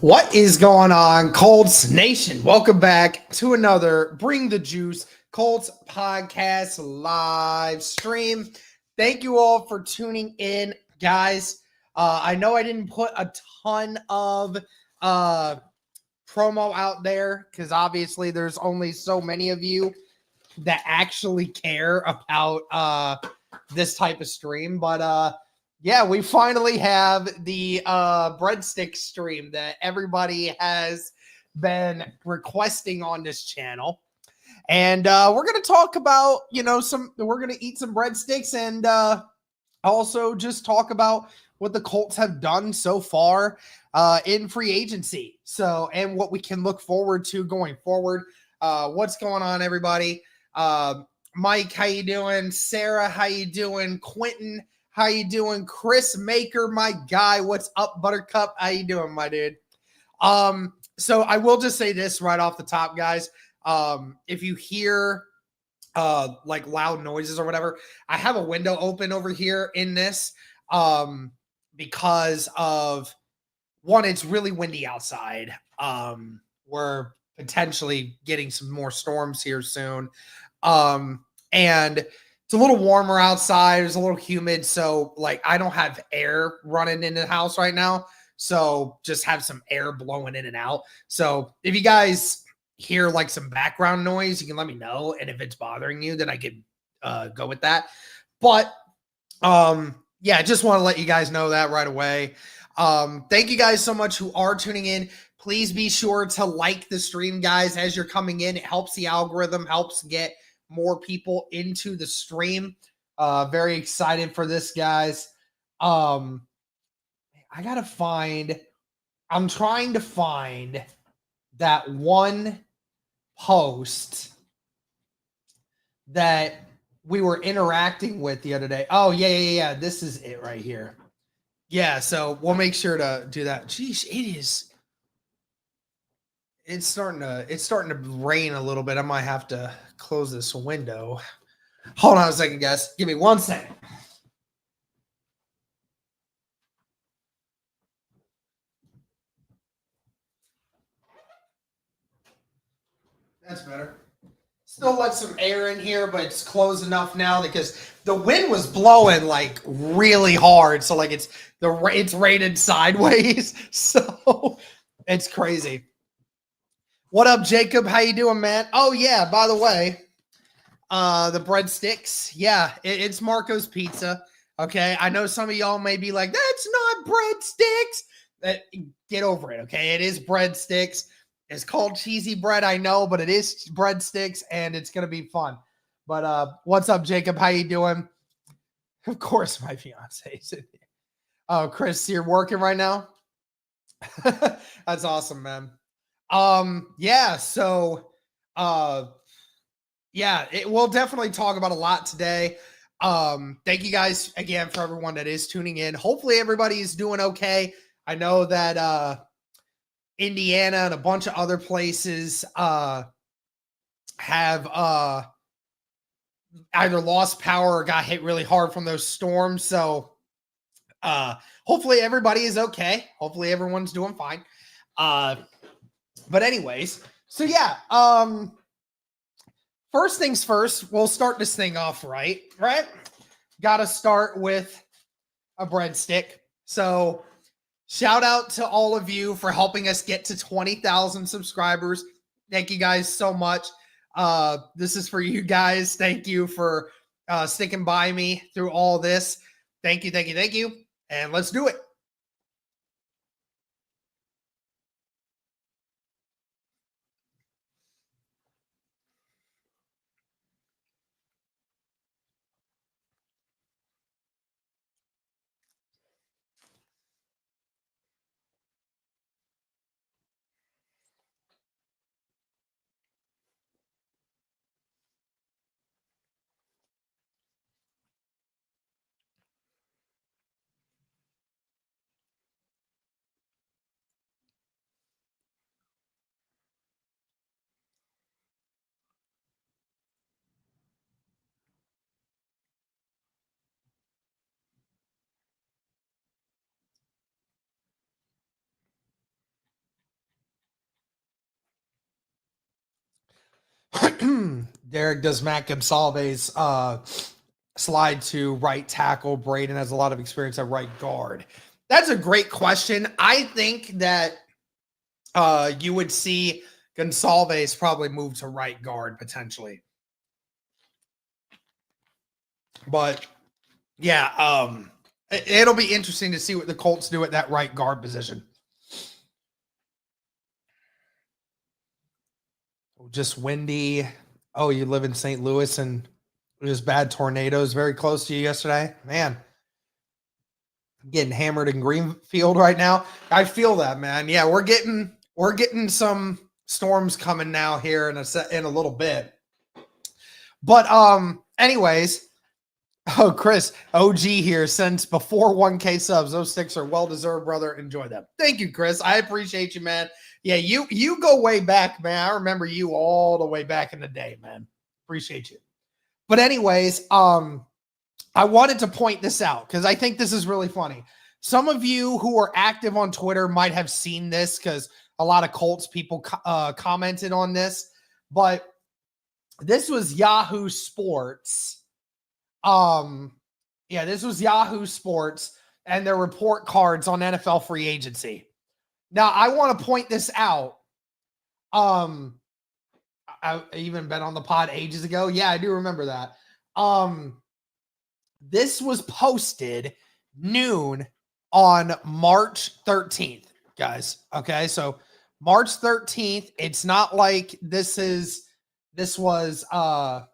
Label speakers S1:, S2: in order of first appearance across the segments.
S1: What is going on, Colts Nation? Welcome back to another Bring the Juice Colts podcast live stream. Thank you all for tuning in, guys. I know I didn't put a ton of promo out there because obviously there's only so many of you that actually care about this type of stream, but yeah, we finally have the Breadstick stream that everybody has been requesting on this channel. And we're going to talk about, we're going to eat some breadsticks and also just talk about what the Colts have done so far in free agency. So, and what we can look forward to going forward. What's going on, everybody? Mike, how you doing? Sarah, how you doing? Quentin, how you doing? Chris Maker, my guy. What's up, Buttercup? How you doing, my dude? So I will just say this right off the top, guys. If you hear like loud noises or whatever, I have a window open over here in this because of one, it's really windy outside. We're potentially getting some more storms here soon. And it's a little warmer outside. It's a little humid. So like, I don't have air running in the house right now. So just have some air blowing in and out. So if you guys hear like some background noise, you can let me know. And if it's bothering you, then I could go with that. But yeah, I just want to let you guys know that right away. Thank you guys so much who are tuning in. Please be sure to like the stream, guys, as you're coming in. It helps the algorithm, helps get more people into the stream. Very excited for this, guys. I'm trying to find that one post that we were interacting with the other day. Oh, yeah. This is it right here. Yeah, so we'll make sure to do that. Jeez, it's starting to rain a little bit. I might have to close this window. Hold on a second, guys. Give me 1 second. That's better. Still let some air in here, but it's closed enough now because the wind was blowing like really hard. So like it's rated sideways. So it's crazy. What up, Jacob? How you doing, man? Oh yeah, by the way, the breadsticks. Yeah, it's Marco's Pizza. Okay, I know some of y'all may be like, that's not breadsticks. Get over it, okay? It is breadsticks. It's called cheesy bread, I know, but it is breadsticks, and it's gonna be fun. But what's up, Jacob? How you doing? Of course, my fiance's in here. Oh, Chris, you're working right now? That's awesome, man. Yeah, so yeah, we'll definitely talk about a lot today. Thank you guys again for everyone that is tuning in. Hopefully everybody is doing okay. I know that Indiana and a bunch of other places have either lost power or got hit really hard from those storms. So hopefully everybody is okay. Hopefully everyone's doing fine. But anyways, so yeah, first things first, we'll start this thing off right? Got to start with a breadstick. So shout out to all of you for helping us get to 20,000 subscribers. Thank you guys so much. This is for you guys. Thank you for sticking by me through all this. Thank you. And let's do it. Derek, does Matt Gonsalves slide to right tackle? Braden has a lot of experience at right guard. That's a great question. I think that you would see Gonsalves probably move to right guard potentially. But yeah, it'll be interesting to see what the Colts do at that right guard position. Just windy. Oh, you live in St. Louis and there's bad tornadoes very close to you yesterday? Man, I'm getting hammered in Greenfield right now. I feel that, man. Yeah, we're getting some storms coming now here in a little bit. But anyways, oh, Chris, OG here since before 1K subs. Those sticks are well-deserved, brother. Enjoy them. Thank you, Chris. I appreciate you, man. Yeah, you go way back, man. I remember you all the way back in the day, man. Appreciate you. But anyways, I wanted to point this out because I think this is really funny. Some of you who are active on Twitter might have seen this because a lot of Colts people commented on this. But this was Yahoo Sports. This was Yahoo Sports and their report cards on NFL free agency. Now, I want to point this out. I even been on the pod ages ago. Yeah, I do remember that. This was posted noon on March 13th, guys. Okay, so March 13th. It's not like this was right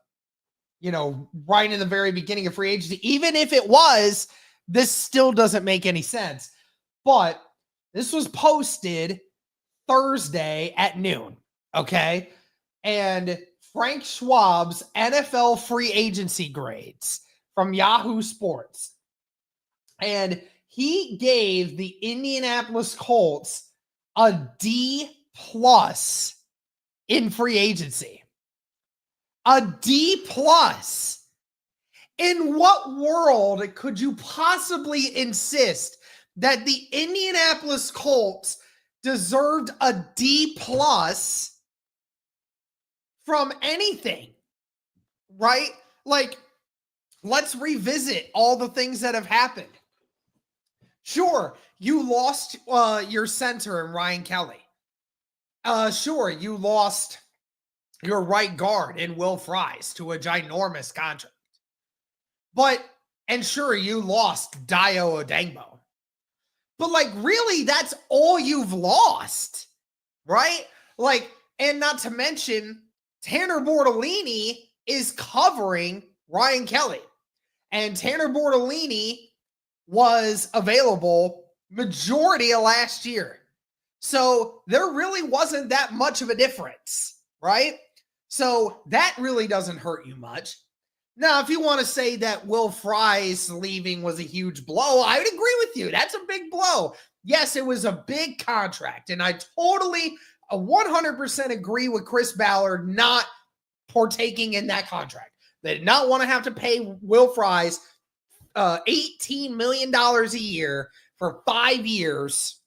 S1: in the very beginning of free agency. Even if it was, this still doesn't make any sense. But this was posted Thursday at noon, okay? And Frank Schwab's NFL free agency grades from Yahoo Sports. And he gave the Indianapolis Colts a D+ in free agency. A D+. In what world could you possibly insist that the Indianapolis Colts deserved a D+ from anything? Right? Like, let's revisit all the things that have happened. Sure, you lost your center in Ryan Kelly. Sure, you lost your right guard in Will Fries to a ginormous contract. And sure, you lost Dio Odengbo. But really, that's all you've lost, right? And not to mention, Tanner Bortolini is covering Ryan Kelly. And Tanner Bortolini was available majority of last year. So there really wasn't that much of a difference, right? So that really doesn't hurt you much. Now, if you want to say that Will Fries leaving was a huge blow, I would agree with you. That's a big blow. Yes, it was a big contract. And I totally 100% agree with Chris Ballard not partaking in that contract. They did not want to have to pay Will Fries $18 million a year for 5 years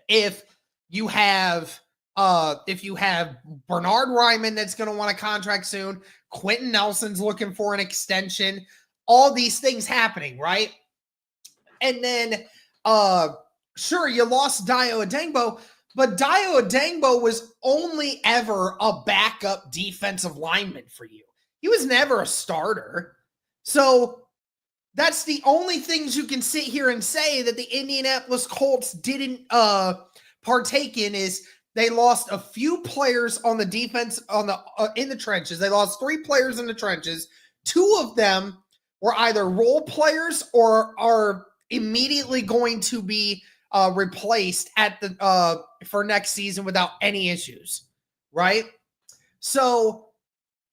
S1: if you have Bernard Ryman that's going to want a contract soon, Quentin Nelson's looking for an extension, all these things happening, right? And then, sure, you lost Dio Odengbo, but Dio Odengbo was only ever a backup defensive lineman for you. He was never a starter. So that's the only things you can sit here and say that the Indianapolis Colts didn't partake in is they lost a few players on the defense in the trenches. They lost 3 players in the trenches. 2 of them were either role players or are immediately going to be replaced for next season without any issues, right? So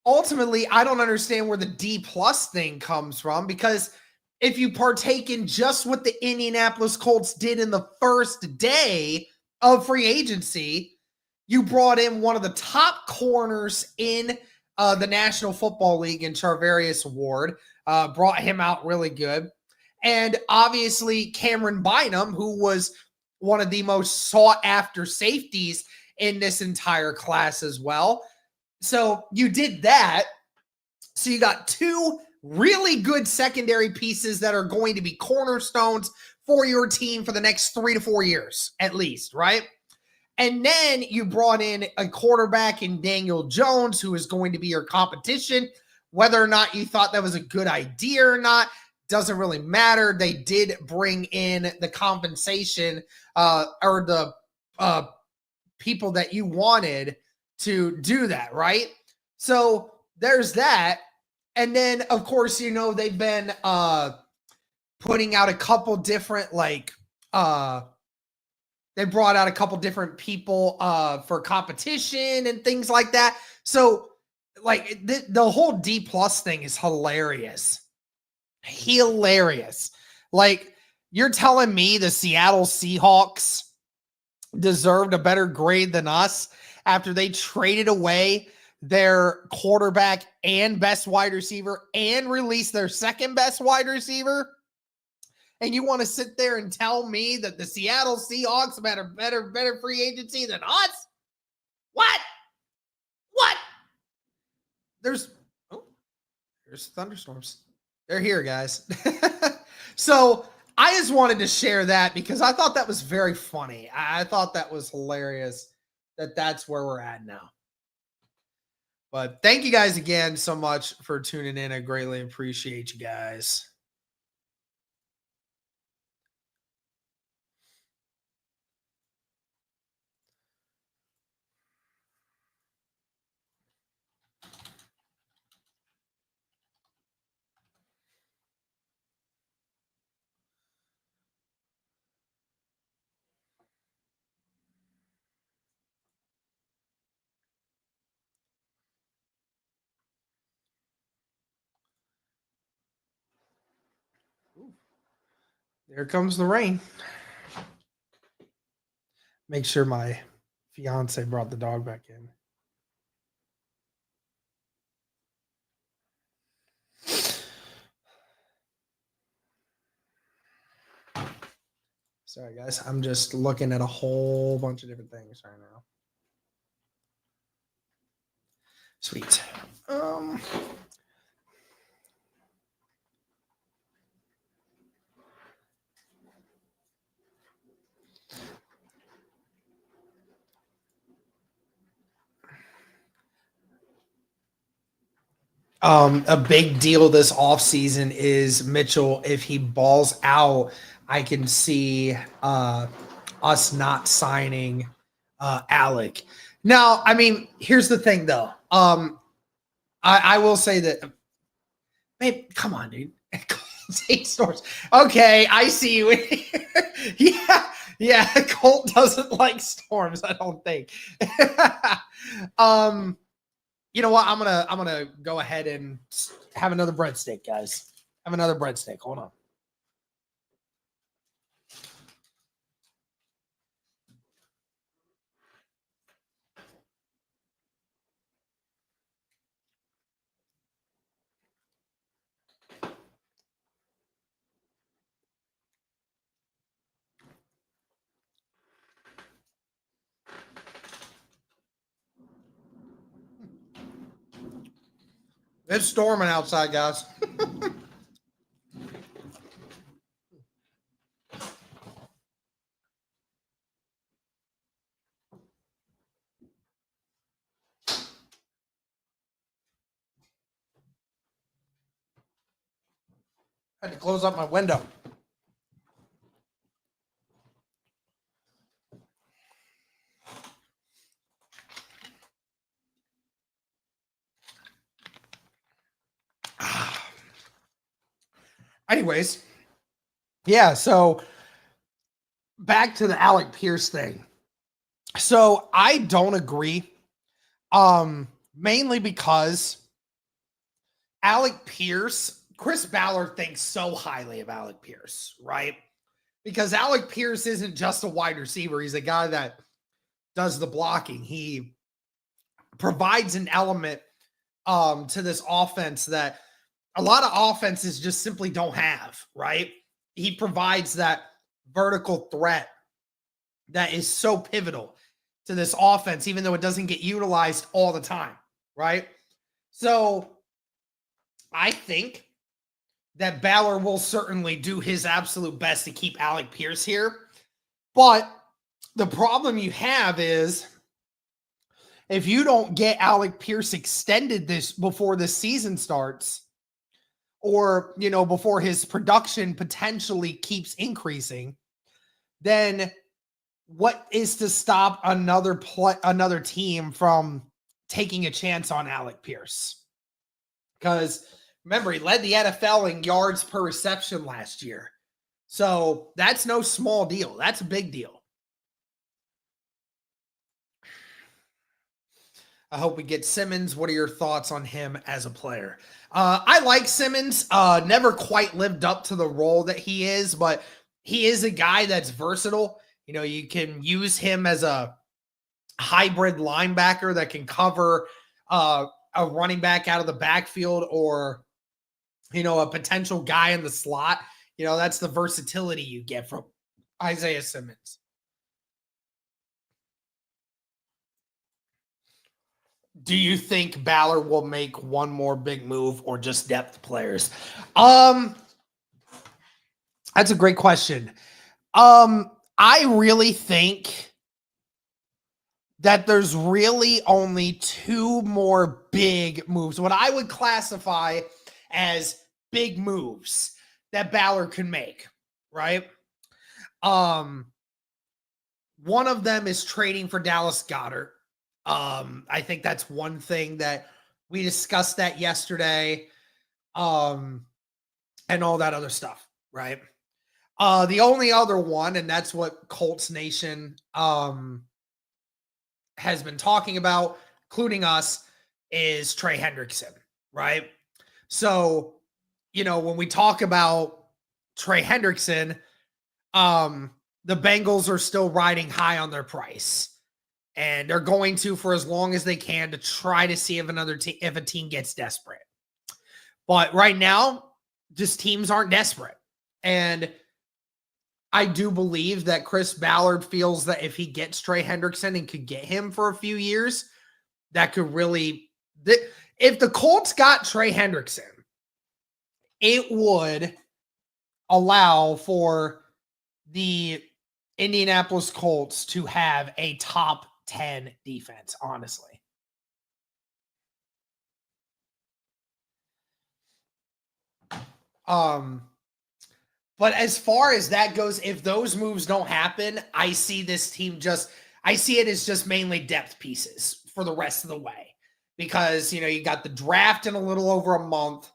S1: ultimately, I don't understand where the D+ thing comes from, because if you partake in just what the Indianapolis Colts did in the first day of free agency, you brought in one of the top corners in the National Football League in Charvarius Ward, brought him out really good. And obviously Cameron Bynum, who was one of the most sought after safeties in this entire class as well. So you did that. So you got two really good secondary pieces that are going to be cornerstones for your team for the next 3 to 4 years, at least, right? And then you brought in a quarterback in Daniel Jones, who is going to be your competition. Whether or not you thought that was a good idea or not, doesn't really matter. They did bring in the compensation or the people that you wanted to do that, right? So there's that. And then, of course, you know, they've been putting out a couple different, like, they brought out a couple different people for competition and things like that. So, like, the whole D plus thing is hilarious. Hilarious. Like, you're telling me the Seattle Seahawks deserved a better grade than us after they traded away their quarterback and best wide receiver and released their second best wide receiver? And you want to sit there and tell me that the Seattle Seahawks have had a better free agency than us? What? There's thunderstorms. They're here, guys. So I just wanted to share that because I thought that was very funny. I thought that was hilarious that that's where we're at now. But thank you guys again so much for tuning in. I greatly appreciate you guys. There comes the rain. Make sure my fiance brought the dog back in. Sorry, guys. I'm just looking at a whole bunch of different things right now. Sweet. A big deal this offseason is Mitchell. If he balls out, I can see us not signing Alec. Now, I mean, here's the thing, though. I will say that, babe, come on, dude. 8 stores. Okay, I see you. yeah. Colt doesn't like storms, I don't think. You know what? I'm gonna go ahead and have another breadstick, guys. Have another breadstick. Hold on. It's storming outside, guys. I had to close up my window. Anyways, yeah, so back to the Alec Pierce thing. So I don't agree. Mainly because Alec Pierce, Chris Ballard thinks so highly of Alec Pierce, right? Because Alec Pierce isn't just a wide receiver. He's a guy that does the blocking. He provides an element to this offense that a lot of offenses just simply don't have, right? He provides that vertical threat that is so pivotal to this offense, even though it doesn't get utilized all the time, right? So I think that Ballard will certainly do his absolute best to keep Alec Pierce here. But the problem you have is if you don't get Alec Pierce extended this before the season starts, or, before his production potentially keeps increasing, then what is to stop another team from taking a chance on Alec Pierce? Because remember, he led the NFL in yards per reception last year. So that's no small deal. That's a big deal. I hope we get Simmons. What are your thoughts on him as a player? I like Simmons. Never quite lived up to the role that he is, but he is a guy that's versatile. You can use him as a hybrid linebacker that can cover a running back out of the backfield, or, a potential guy in the slot. That's the versatility you get from Isaiah Simmons. Do you think Ballard will make one more big move or just depth players? That's a great question. I really think that there's really only two more big moves, what I would classify as big moves that Ballard can make, right? One of them is trading for Dallas Goedert. I think that's one thing that we discussed that yesterday, and all that other stuff, right? The only other one, and that's what Colts Nation has been talking about, including us, is Trey Hendrickson, right? So, when we talk about Trey Hendrickson, the Bengals are still riding high on their price. And they're going to for as long as they can to try to see if if a team gets desperate. But right now, just teams aren't desperate. And I do believe that Chris Ballard feels that if he gets Trey Hendrickson and could get him for a few years, that could really, if the Colts got Trey Hendrickson, it would allow for the Indianapolis Colts to have a top 10 defense, honestly. But as far as that goes, if those moves don't happen, I see this team I see it as just mainly depth pieces for the rest of the way. Because, you got the draft in a little over a month,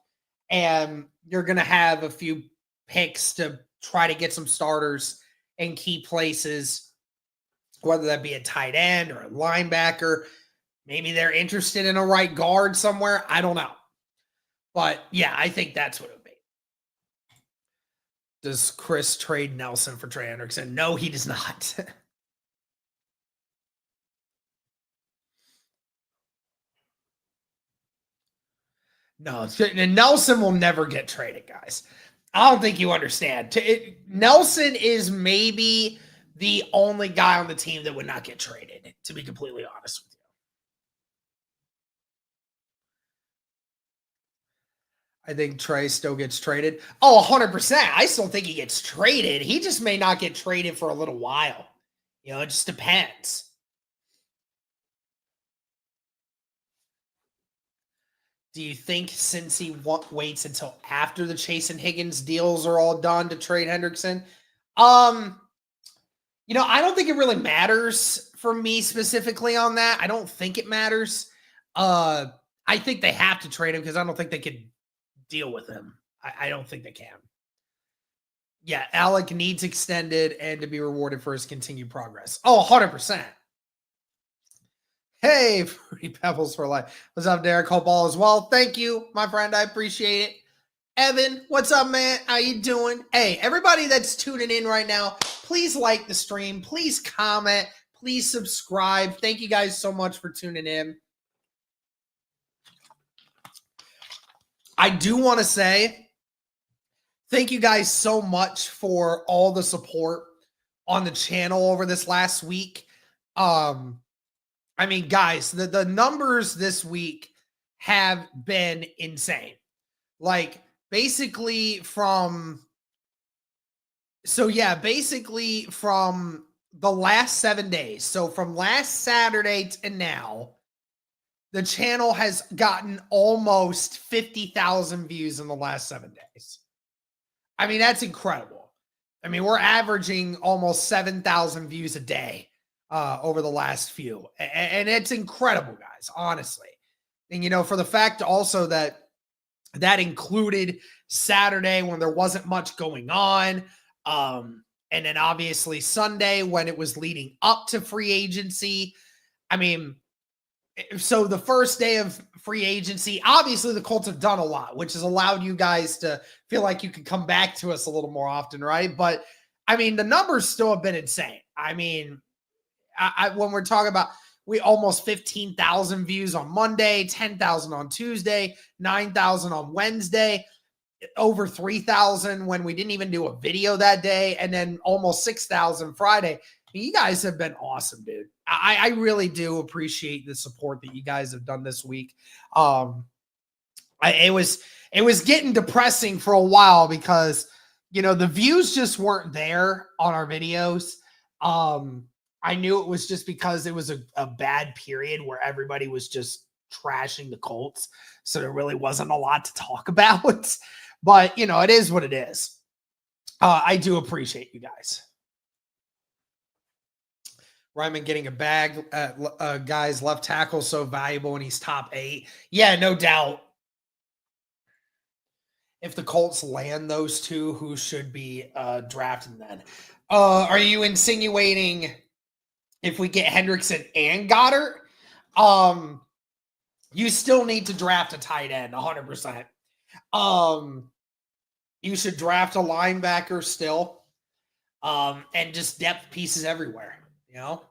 S1: and you're going to have a few picks to try to get some starters in key places, whether that be a tight end or a linebacker. Maybe they're interested in a right guard somewhere. I don't know. But, yeah, I think that's what it would be. Does Chris trade Nelson for Trey Hendrickson? No, he does not. No, Nelson will never get traded, guys. I don't think you understand. Nelson is maybe the only guy on the team that would not get traded, to be completely honest with you. I think Trey still gets traded. Oh, 100%. I still think he gets traded. He just may not get traded for a little while. It just depends. Do you think since he waits until after the Chase and Higgins deals are all done to trade Hendrickson? I don't think it really matters for me specifically on that. I don't think it matters. I think they have to trade him because I don't think they could deal with him. I don't think they can. Yeah, Alec needs extended and to be rewarded for his continued progress. Oh, 100%. Hey, Fruity Pebbles for life. What's up, Derek? Hope all is well. Thank you, my friend. I appreciate it. Evan, what's up, man? How you doing? Hey, everybody that's tuning in right now, please like the stream. Please comment. Please subscribe. Thank you guys so much for tuning in. I do want to say thank you guys so much for all the support on the channel over this last week. Guys, the numbers this week have been insane. Like basically from the last 7 days. So from last Saturday to now, the channel has gotten almost 50,000 views in the last 7 days. I mean, that's incredible. I mean, we're averaging almost 7,000 views a day over the last few. And it's incredible, guys, honestly. And, you know, for the fact also that included Saturday when there wasn't much going on. And then obviously Sunday when it was leading up to free agency. I mean, so the first day of free agency, obviously the Colts have done a lot, which has allowed you guys to feel like you can come back to us a little more often, right? But I mean, the numbers still have been insane. I mean, when we're talking about we almost 15,000 views on Monday, 10,000 on Tuesday, 9,000 on Wednesday, over 3,000 when we didn't even do a video that day, and then almost 6,000 Friday. You guys have been awesome, dude. I really do appreciate the support that you guys have done this week. It was getting depressing for a while because, you know, the views just weren't there on our videos. I knew it was just because it was a bad period where everybody was just trashing the Colts. So there really wasn't a lot to talk about. But, you know, it is what it is. I do appreciate you guys. Ryman getting a bag. Guys, left tackle so valuable and he's top 8. Yeah, no doubt. If the Colts land those two, who should be drafting then? Are you insinuating if we get Hendrickson and Goddard? You still need to draft a tight end, 100%. You should draft a linebacker still, and just depth pieces everywhere, you know?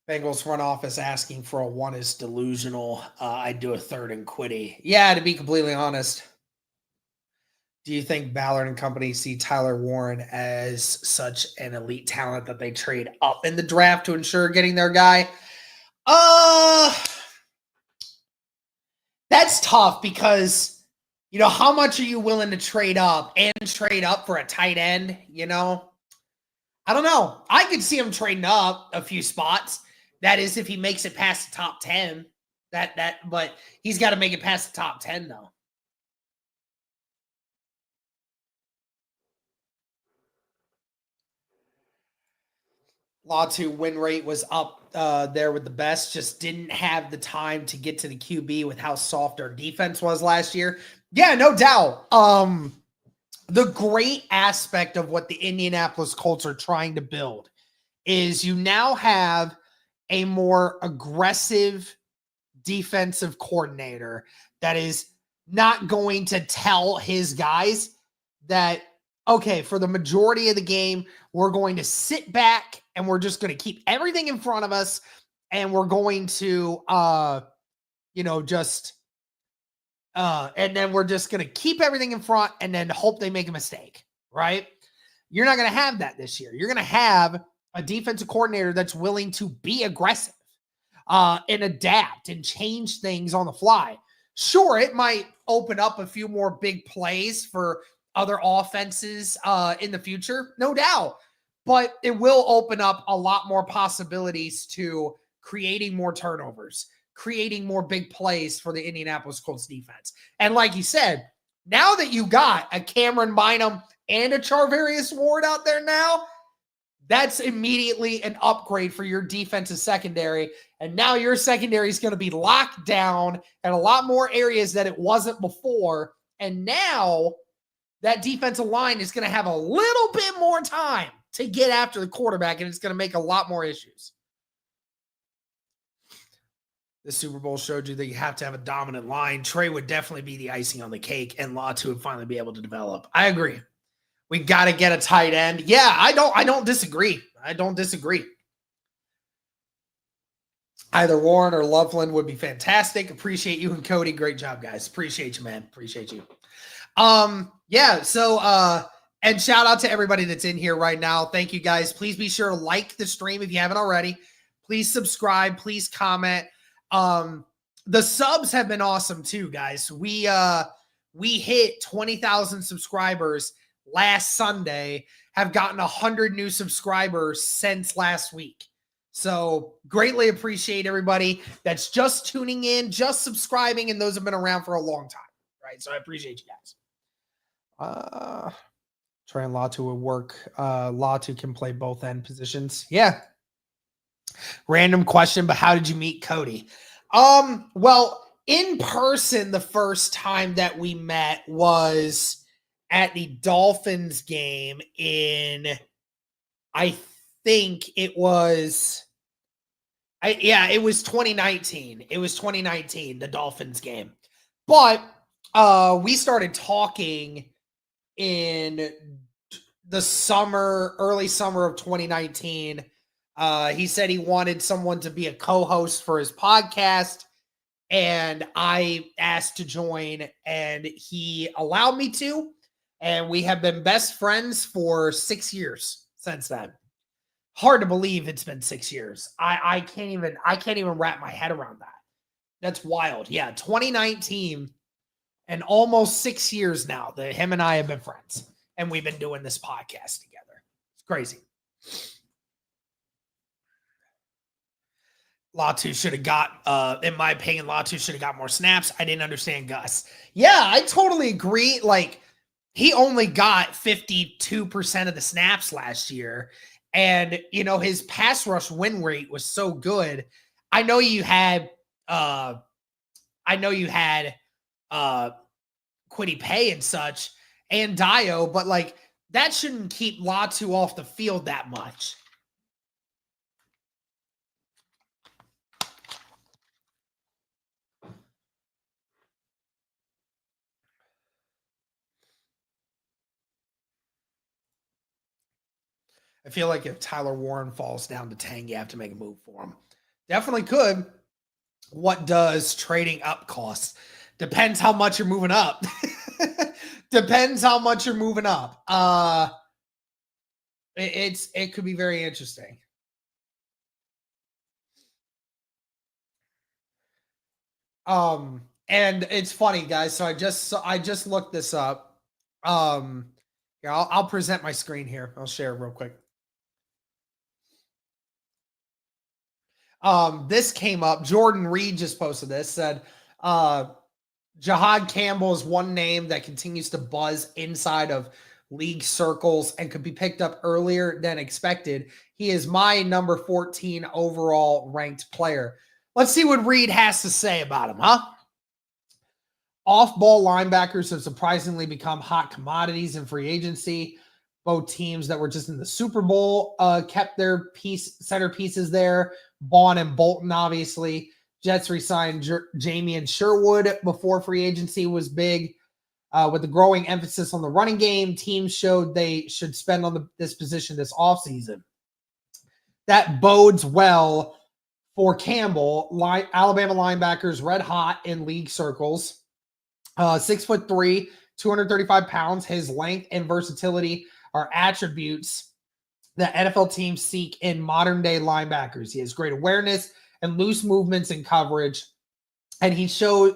S1: Bengals front office asking for a 1 is delusional. I'd do a 3rd and Quiddy. Yeah, to be completely honest. Do you think Ballard and company see Tyler Warren as such an elite talent that they trade up in the draft to ensure getting their guy? That's tough because, you know, how much are you willing to trade up for a tight end? You know, I don't know. I could see him trading up a few spots. That is, if he makes it past the top 10. But he's got to make it past the top 10 though. Latu win rate was up there with the best, just didn't have the time to get to the QB with how soft our defense was last year. Yeah, no doubt. The great aspect of what the Indianapolis Colts are trying to build is you now have a more aggressive defensive coordinator that is not going to tell his guys that, okay, for the majority of the game, we're going to sit back and we're just going to keep everything in front of us. And we're going to, and then we're just going to keep everything in front and then hope they make a mistake, right? You're not going to have that this year. You're going to have a defensive coordinator that's willing to be aggressive and adapt and change things on the fly. Sure, it might open up a few more big plays for other offenses in the future, no doubt. But it will open up a lot more possibilities to creating more turnovers, creating more big plays for the Indianapolis Colts defense. And like you said, now that you got a Cameron Bynum and a Charvarius Ward out there now, that's immediately an upgrade for your defensive secondary. And now your secondary is going to be locked down in a lot more areas that it wasn't before. And now that defensive line is going to have a little bit more time to get after the quarterback, and it's going to make a lot more issues. The Super Bowl showed you that you have to have a dominant line. Trey would definitely be the icing on the cake, and Latu would finally be able to develop. I agree. We got to get a tight end. Yeah, I don't disagree. I don't disagree. Either Warren or Loveland would be fantastic. Appreciate you and Cody. Great job, guys. Appreciate you, man. Appreciate you. And shout out to everybody that's in here right now. Thank you, guys. Please be sure to like the stream if you haven't already. Please subscribe. Please comment. The subs have been awesome too, guys. We hit 20,000 subscribers last Sunday, have gotten 100 new subscribers since last week. So greatly appreciate everybody that's just tuning in, just subscribing, and those have been around for a long time, right? So I appreciate you guys. Trey and Latu would work. Latu can play both end positions. Yeah. Random question, but how did you meet Cody? Well, in person, the first time that we met was at the Dolphins game in, I think it was 2019. It was 2019, the Dolphins game. But we started talking in the early summer of 2019. He said he wanted someone to be a co-host for his podcast, and I asked to join, and he allowed me to, and we have been best friends for 6 years since then. Hard to believe it's been 6 years. I can't even wrap my head around that. That's wild. Yeah, 2019 and almost 6 years now that him and I have been friends, and we've been doing this podcast together. It's crazy. Latu should have got, in my opinion, Latu should have got more snaps. I didn't understand Gus. Yeah, I totally agree. Like, he only got 52% of the snaps last year. And, you know, his pass rush win rate was so good. I know you had Quiddy Pay and such and Dio, but like that shouldn't keep Latu off the field that much. I feel like if Tyler Warren falls down to 10, you have to make a move for him. Definitely could. What does trading up cost? Depends how much you're moving up. Depends how much you're moving up. It could be very interesting. And it's funny, guys. So I just looked this up. Here, I'll present my screen here. I'll share it real quick. This came up. Jordan Reed just posted this, said, Jahad Campbell is one name that continues to buzz inside of league circles and could be picked up earlier than expected. He is my number 14 overall ranked player. Let's see what Reed has to say about him, huh? Off-ball linebackers have surprisingly become hot commodities in free agency. Both teams that were just in the Super Bowl kept their centerpieces there. Vaughn and Bolton, obviously. Jets re-signed Jamie and Sherwood before free agency was big. With the growing emphasis on the running game, teams showed they should spend on this position this offseason. That bodes well for Campbell. Alabama linebackers red hot in league circles. 6'3", 235 pounds. His length and versatility are attributes that NFL teams seek in modern-day linebackers. He has great awareness and loose movements in coverage, and he shows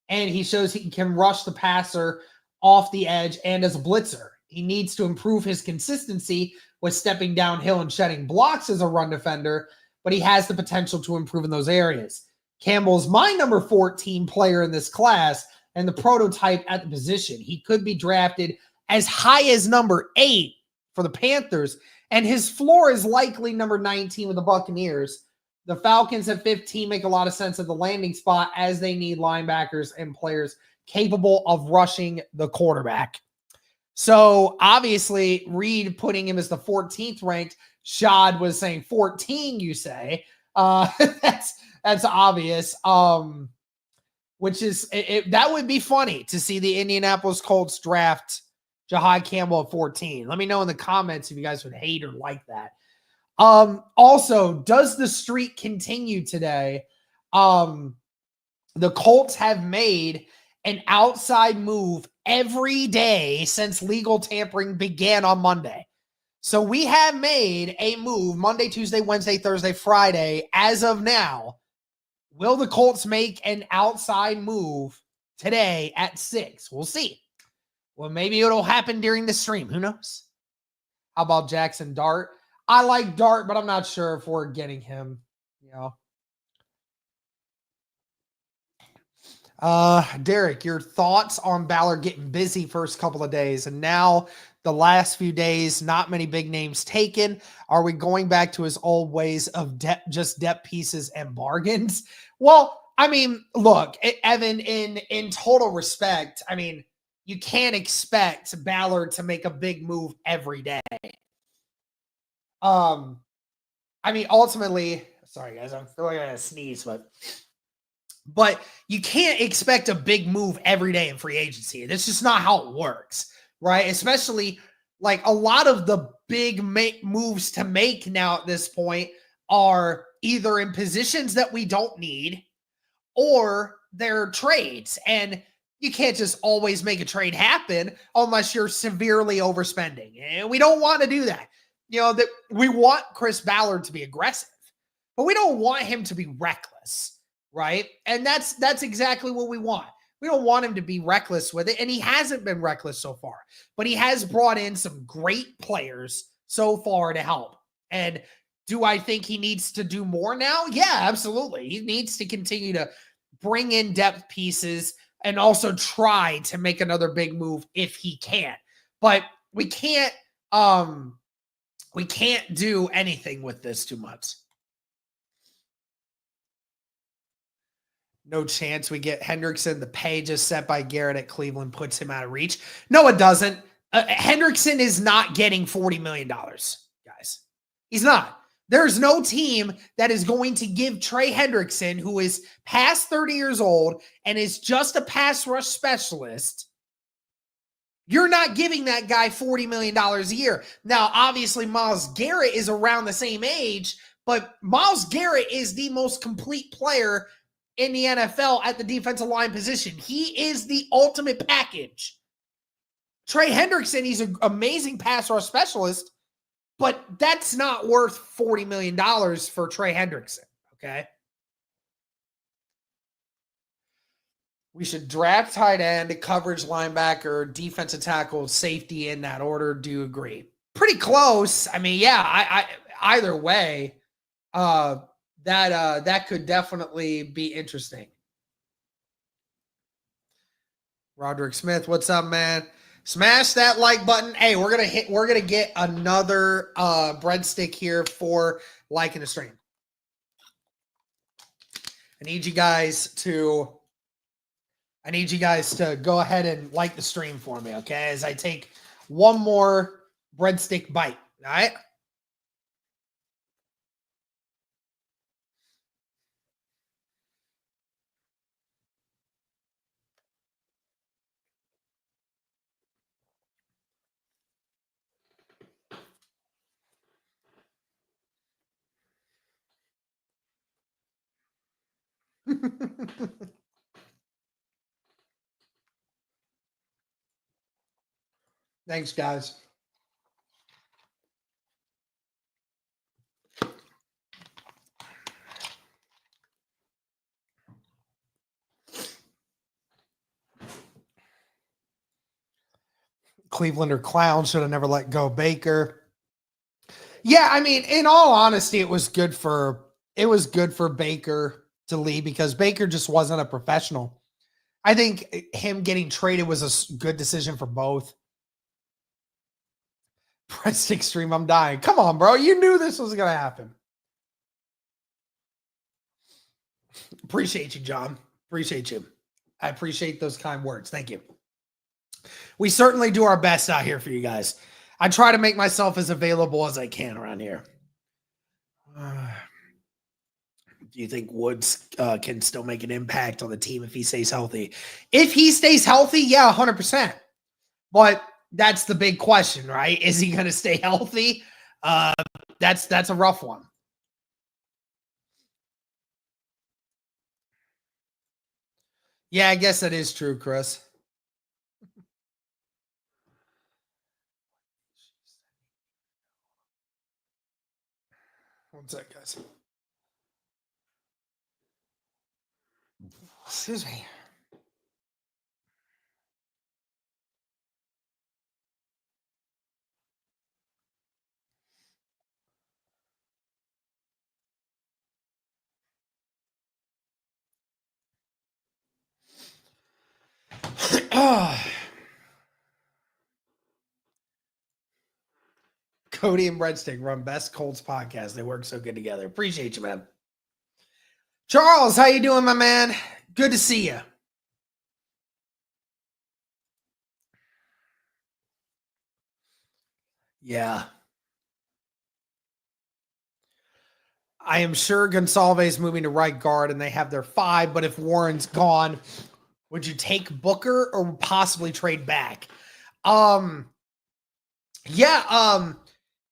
S1: he can rush the passer off the edge and as a blitzer. He needs to improve his consistency with stepping downhill and shedding blocks as a run defender, but he has the potential to improve in those areas. Campbell's my number 14 player in this class and the prototype at the position. He could be drafted as high as number 8 for the Panthers, and his floor is likely number 19 with the Buccaneers. The Falcons at 15 make a lot of sense at the landing spot as they need linebackers and players capable of rushing the quarterback. So obviously, Reed putting him as the 14th ranked. Shad was saying 14, you say. That's obvious. Which is, that would be funny to see the Indianapolis Colts draft Jahad Campbell at 14. Let me know in the comments if you guys would hate or like that. Also, does the streak continue today? The Colts have made an outside move every day since legal tampering began on Monday. So we have made a move Monday, Tuesday, Wednesday, Thursday, Friday. As of now, will the Colts make an outside move today at 6? We'll see. Well, maybe it'll happen during the stream. Who knows? How about Jackson Dart? I like Dart, but I'm not sure if we're getting him. You know. Derek, your thoughts on Ballard getting busy first couple of days, and now the last few days, not many big names taken. Are we going back to his old ways of just depth pieces and bargains? Well, I mean, look, Evan, in total respect, I mean, you can't expect Ballard to make a big move every day. I mean, ultimately, sorry guys, I feel like I gotta sneeze, but you can't expect a big move every day in free agency. That's just not how it works, right? Especially like a lot of the big moves to make now at this point are either in positions that we don't need or they're trades. And you can't just always make a trade happen unless you're severely overspending. And we don't want to do that. You know, that we want Chris Ballard to be aggressive, but we don't want him to be reckless, right? And that's exactly what we want. We don't want him to be reckless with it, and he hasn't been reckless so far. But he has brought in some great players so far to help. And do I think he needs to do more now? Yeah, absolutely. He needs to continue to bring in depth pieces and also try to make another big move if he can. But we can't do anything with this too much. No chance we get Hendrickson. The pay just set by Garrett at Cleveland puts him out of reach. No, it doesn't. Hendrickson is not getting $40 million, guys. He's not. There's no team that is going to give Trey Hendrickson, who is past 30 years old and is just a pass rush specialist. You're not giving that guy $40 million a year. Now, obviously, Myles Garrett is around the same age, but Myles Garrett is the most complete player in the NFL at the defensive line position. He is the ultimate package. Trey Hendrickson, he's an amazing pass rush specialist, but that's not worth $40 million for Trey Hendrickson, okay? We should draft tight end, coverage linebacker, defensive tackle, safety in that order. Do you agree? Pretty close. I mean, yeah, I either way, that could definitely be interesting. Roderick Smith, what's up, man? Smash that like button. Hey, we're gonna get another breadstick here for liking the stream. I need you guys to go ahead and like the stream for me, okay? As I take one more breadstick bite, all right? Thanks, guys. Cleveland are clowns, should have never let go Baker. Yeah, I mean, in all honesty, it was good for Baker to leave because Baker just wasn't a professional. I think him getting traded was a good decision for both. Breadstick stream, I'm dying. Come on, bro. You knew this was going to happen. Appreciate you, John. Appreciate you. I appreciate those kind words. Thank you. We certainly do our best out here for you guys. I try to make myself as available as I can around here. Do you think Woods can still make an impact on the team if he stays healthy? If he stays healthy, yeah, 100%. But that's the big question, right? Is he going to stay healthy? That's a rough one. Yeah, I guess that is true, Chris. One sec, guys. Excuse me. Cody and Breadstick run best Colts podcast. They work so good together. Appreciate you, man. Charles, how you doing, my man? Good to see you. Yeah. I am sure Gonsalves moving to right guard and they have their 5, but if Warren's gone, would you take Booker or possibly trade back?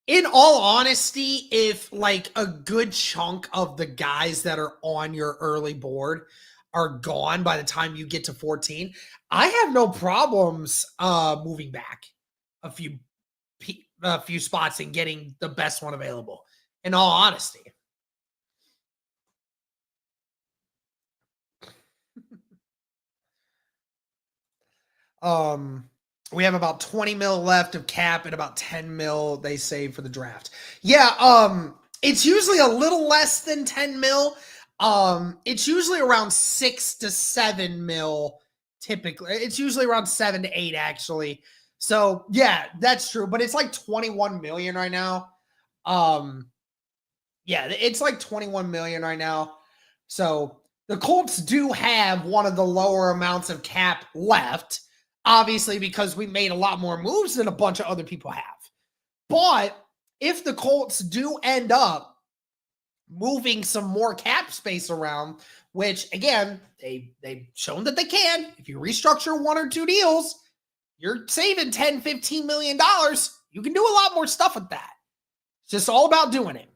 S1: In all honesty, if like a good chunk of the guys that are on your early board are gone by the time you get to 14, I have no problems moving back a few spots and getting the best one available. In all honesty. We have about 20 mil left of cap and about 10 mil they save for the draft. Yeah, it's usually a little less than 10 mil. It's usually around 6 to 7 mil typically. It's usually around 7 to 8 actually. So, yeah, that's true, but it's like 21 million right now. Yeah, it's like 21 million right now. So, the Colts do have one of the lower amounts of cap left. Obviously, because we made a lot more moves than a bunch of other people have. But if the Colts do end up moving some more cap space around, which, again, they've shown that they can. If you restructure 1 or 2 deals, you're saving $10, $15 million. You can do a lot more stuff with that. It's just all about doing it.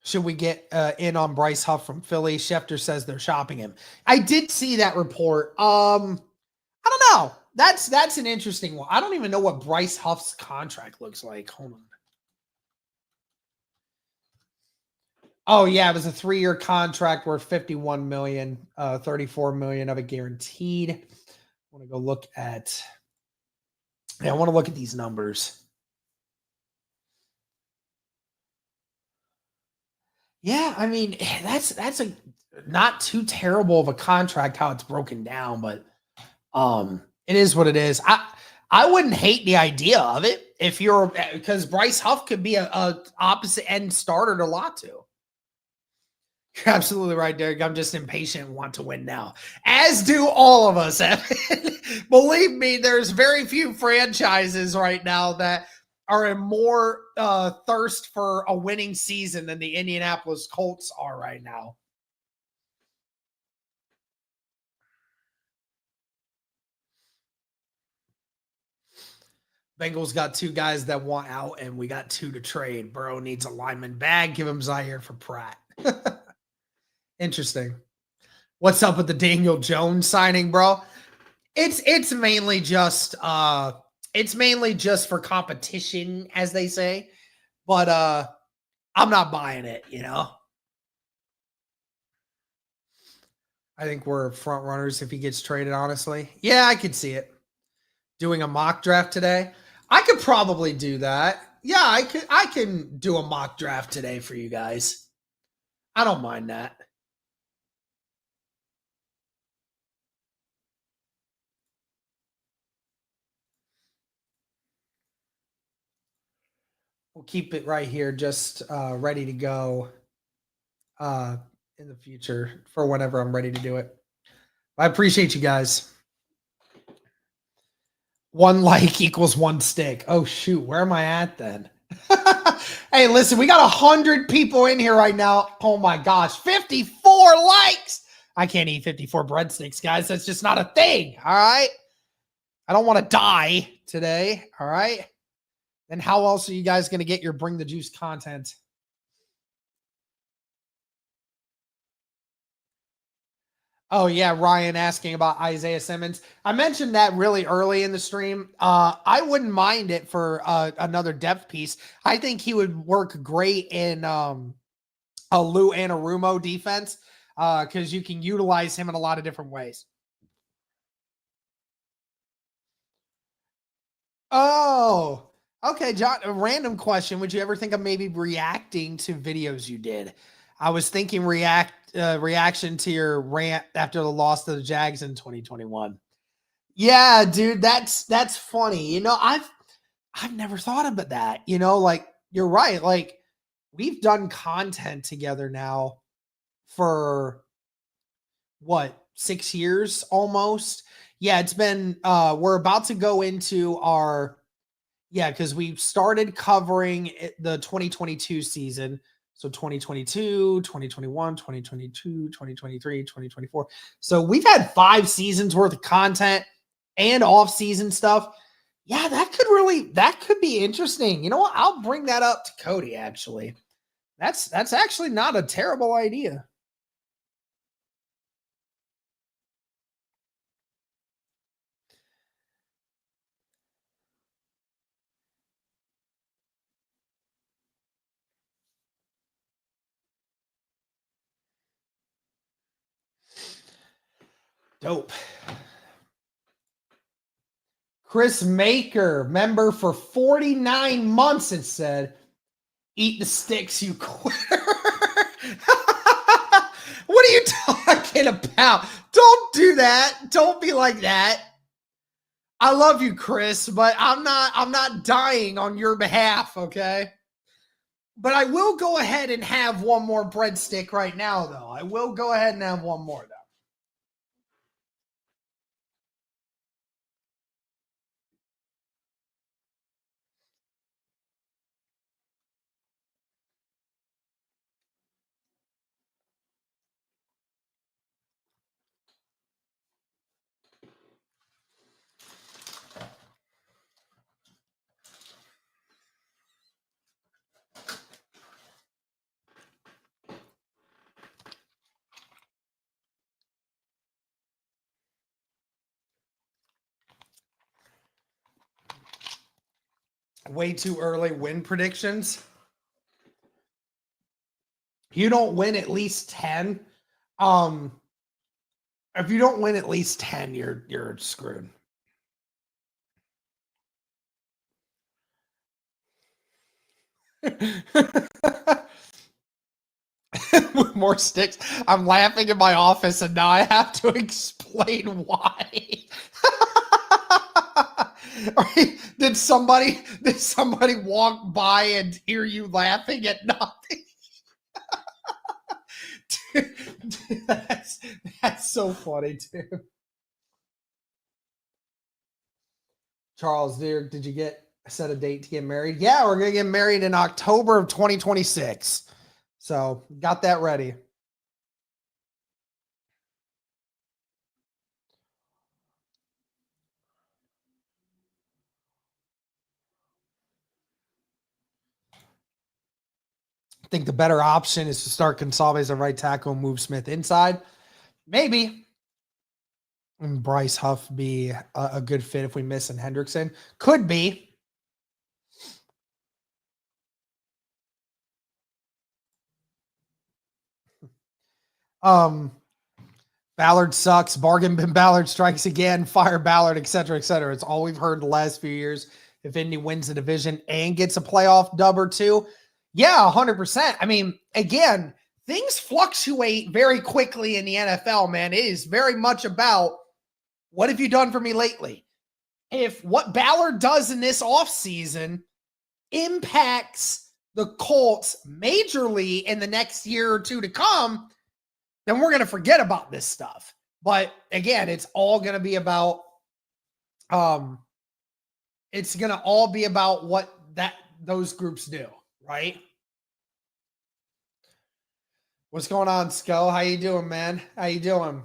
S1: Should we get in on Bryce Huff from Philly? Schefter says they're shopping him. I did see that report. I don't know. That's an interesting one. I don't even know what Bryce Huff's contract looks like. Hold on. Oh, yeah, it was a 3-year contract worth $51 million, $34 million of it guaranteed. I want to go look at I want to look at these numbers. Yeah, I mean, that's a not too terrible of a contract how it's broken down, but it is what it is. I wouldn't hate the idea of it if you're because Bryce Huff could be a opposite end starter to Latu. You're absolutely right, Derek. I'm just impatient and want to win now, as do all of us. Believe me, there's very few franchises right now that are in more thirst for a winning season than the Indianapolis Colts are right now. Bengals got 2 guys that want out, and we got 2 to trade. Burrow needs a lineman bag. Give him Zaire for Pratt. Interesting. What's up with the Daniel Jones signing, bro? It's mainly just for competition, as they say. But I'm not buying it, you know. I think we're front runners if he gets traded, honestly. Yeah, I could see it. Doing a mock draft today. I could probably do that. Yeah, I can do a mock draft today for you guys. I don't mind that. We'll keep it right here, just ready to go in the future for whenever I'm ready to do it. I appreciate you guys. 1 like equals 1 stick. Oh, shoot. Where am I at then? Hey, listen, we got 100 people in here right now. Oh, my gosh. 54 likes. I can't eat 54 breadsticks, guys. That's just not a thing. All right. I don't want to die today. All right. Then how else are you guys going to get your Bring the Juice content? Oh yeah, Ryan asking about Isaiah Simmons. I mentioned that really early in the stream. I wouldn't mind it for another depth piece. I think he would work great in a Lou Anarumo defense because you can utilize him in a lot of different ways. Oh, okay, John. A random question: would you ever think of maybe reacting to videos you did? I was thinking reaction to your rant after the loss to the Jags in 2021. Yeah, dude, that's funny. I've never thought about that. Like you're right. Like we've done content together now for what, 6 years almost. Yeah, it's been we're about to go into our because we started covering the 2022 season. So 2022, 2021, 2022, 2023, 2024. So we've had 5 seasons worth of content and off-season stuff. Yeah, that could be interesting. You know what? I'll bring that up to Cody, actually. That's actually not a terrible idea. Dope. Chris Maker, member for 49 months, it said. Eat the sticks, you quitter. What are you talking about? Don't do that. Don't be like that. I love you, Chris, but I'm not dying on your behalf, okay? But I will go ahead and have one more breadstick right now, though. I will go ahead and have one more, though. Way too early win predictions. You don't win at least 10. If you don't win at least 10, you're screwed. With more sticks. I'm laughing in my office and now I have to explain why. Did somebody walk by and hear you laughing at nothing? Dude, that's so funny, too. Charles, dear, did you set a date to get married? Yeah, we're gonna get married in October of 2026. So got that ready. I think the better option is to start Gonzalez at right tackle and move Smith inside. Maybe. And Bryce Huff be a good fit if we miss in Hendrickson. Could be. Ballard sucks. Bargain bin Ballard strikes again. Fire Ballard, etc., etc. It's all we've heard the last few years. If Indy wins the division and gets a playoff dub or two, yeah, 100%. I mean, again, things fluctuate very quickly in the NFL, man. It is very much about what have you done for me lately? If what Ballard does in this offseason impacts the Colts majorly in the next year or two to come, then we're going to forget about this stuff. But again, it's all going to be about it's going to all be about what those groups do, right? What's going on, Sco? How you doing, man? How you doing?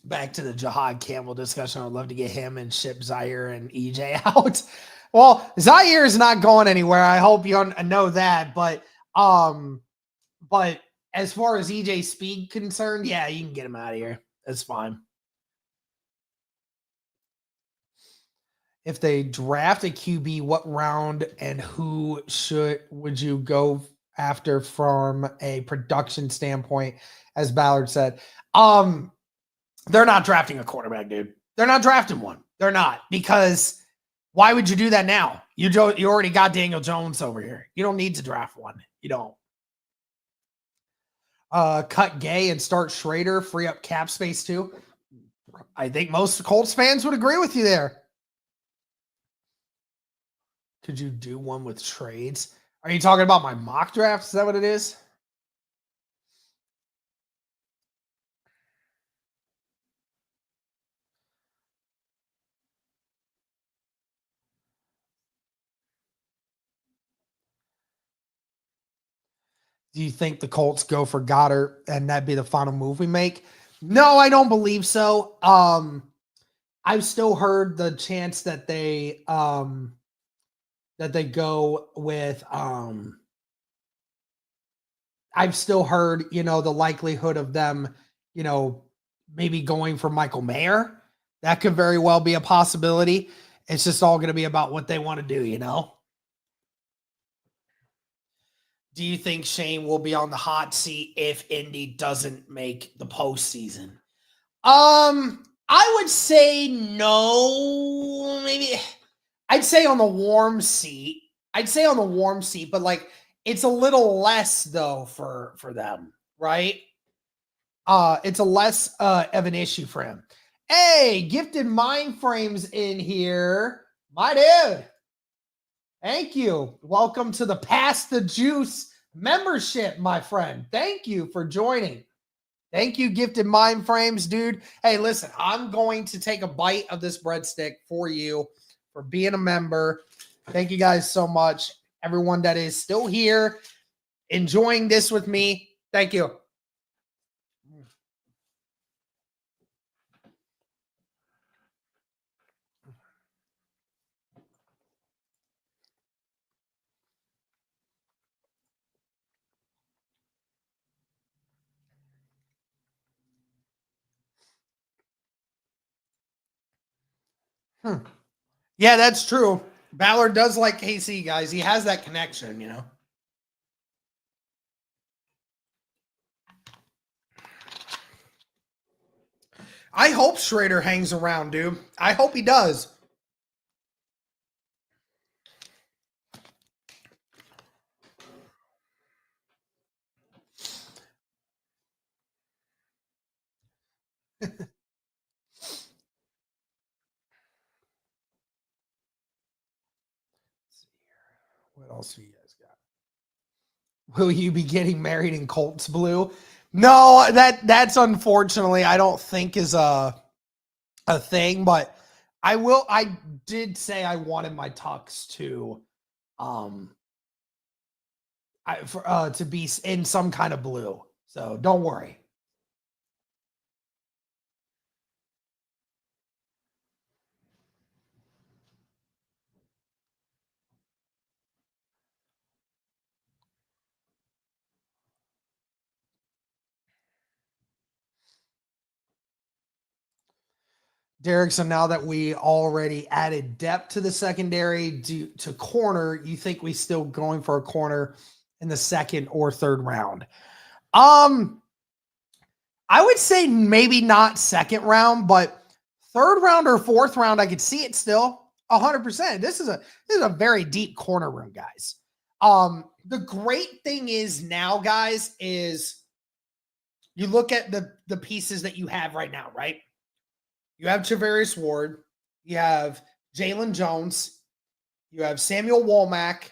S1: Back to the Jahad Campbell discussion. I'd love to get him and ship Zaire and EJ out. Well, Zaire is not going anywhere. I hope you know that, but as far as EJ Speed concerned, yeah, you can get him out of here. That's fine. If they draft a QB, what round and who would you go after from a production standpoint? As Ballard said, they're not drafting a quarterback, dude. They're not drafting one. They're not, because why would you do that now? You already got Daniel Jones over here. You don't need to draft one. You don't. Cut Gay and start Schrader, free up cap space too. I think most Colts fans would agree with you there. Could you do one with trades? Are you talking about my mock draft? Is that what it is? Do you think the Colts go for Goddard and that'd be the final move we make? No, I don't believe so. I've still heard the chance that they go with I've still heard, the likelihood of them, maybe going for Michael Mayer. That could very well be a possibility. It's just all going to be about what they want to do, Do you think Shane will be on the hot seat if Indy doesn't make the postseason? I would say no. Maybe I'd say on the warm seat. But it's a little less though for them, right? It's a less of an issue for him. Hey, Gifted Mind Frames in here, my dude. Thank you. Welcome to the Pass the Juice membership, my friend. Thank you for joining. Thank you, Gifted Mind Frames, dude. Hey, listen, I'm going to take a bite of this breadstick for you for being a member. Thank you guys so much. Everyone that is still here enjoying this with me, thank you. Yeah, that's true. Ballard does like KC, guys. He has that connection, I hope Schrader hangs around, dude. I hope he does. What else do you guys got? Will you be getting married in Colts blue? No, that's unfortunately I don't think is a thing, but I did say I wanted my tux to to be in some kind of blue. So don't worry. Derek, so now that we already added depth to the secondary to corner, you think we still going for a corner in the second or third round? I would say maybe not second round, but third round or fourth round, I could see it still 100%. This is a very deep corner room, guys. The great thing is now, guys, is you look at the pieces that you have right now, right? You have Travarius Ward, you have Jalen Jones, you have Samuel Womack,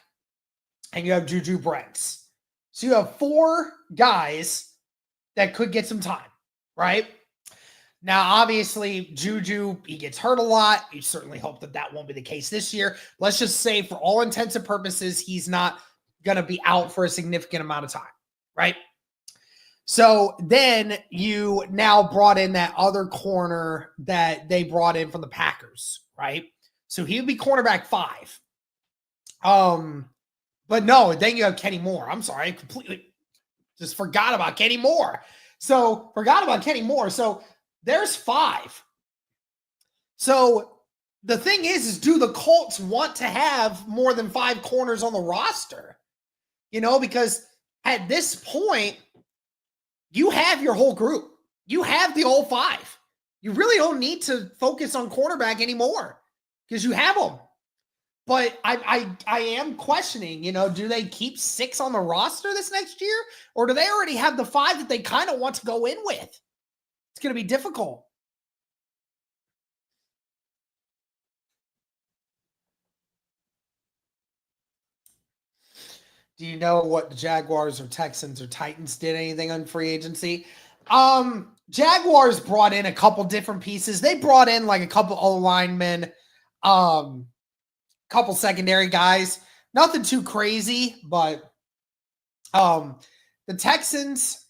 S1: and you have Juju Brents. So you have 4 guys that could get some time, right? Now, obviously, Juju, he gets hurt a lot. You certainly hope that won't be the case this year. Let's just say, for all intents and purposes, he's not going to be out for a significant amount of time, right? So then you now brought in that other corner that they brought in from the Packers, right? So he would be cornerback 5. But no, then you have Kenny Moore. I'm sorry, Just forgot about Kenny Moore. So there's 5. So the thing is do the Colts want to have more than 5 corners on the roster? Because at this point, you have your whole group. You have the whole 5. You really don't need to focus on cornerback anymore because you have them. But I am questioning, do they keep 6 on the roster this next year? Or do they already have the 5 that they kind of want to go in with? It's going to be difficult. Do you know what the Jaguars or Texans or Titans did anything on free agency? Jaguars brought in a couple different pieces. They brought in like a couple O-linemen, couple secondary guys. Nothing too crazy, but the Texans,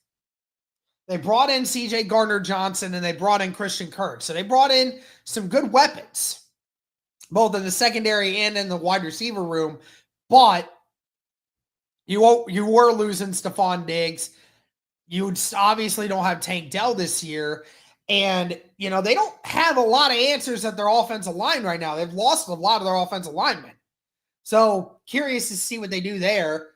S1: they brought in C.J. Gardner-Johnson and they brought in Christian Kirk. So they brought in some good weapons, both in the secondary and in the wide receiver room. But you were losing Stephon Diggs. You obviously don't have Tank Dell this year. And, they don't have a lot of answers at their offensive line right now. They've lost a lot of their offensive linemen. So curious to see what they do there.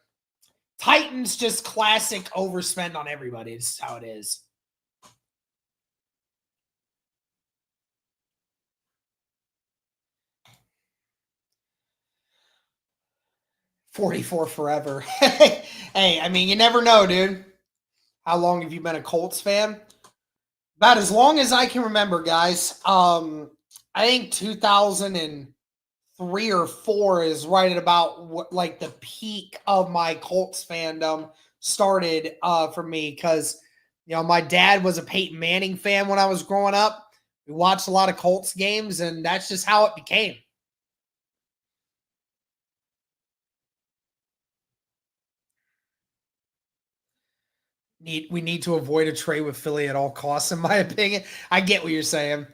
S1: Titans just classic overspend on everybody. This is how it is. $44 forever. Hey, I mean, you never know, dude. How long have you been a Colts fan? About as long as I can remember, guys. I think 2003 or 4 is right at about like the peak of my Colts fandom started for me because, my dad was a Peyton Manning fan when I was growing up. We watched a lot of Colts games, and that's just how it became. We need to avoid a trade with Philly at all costs, in my opinion. I get what you're saying.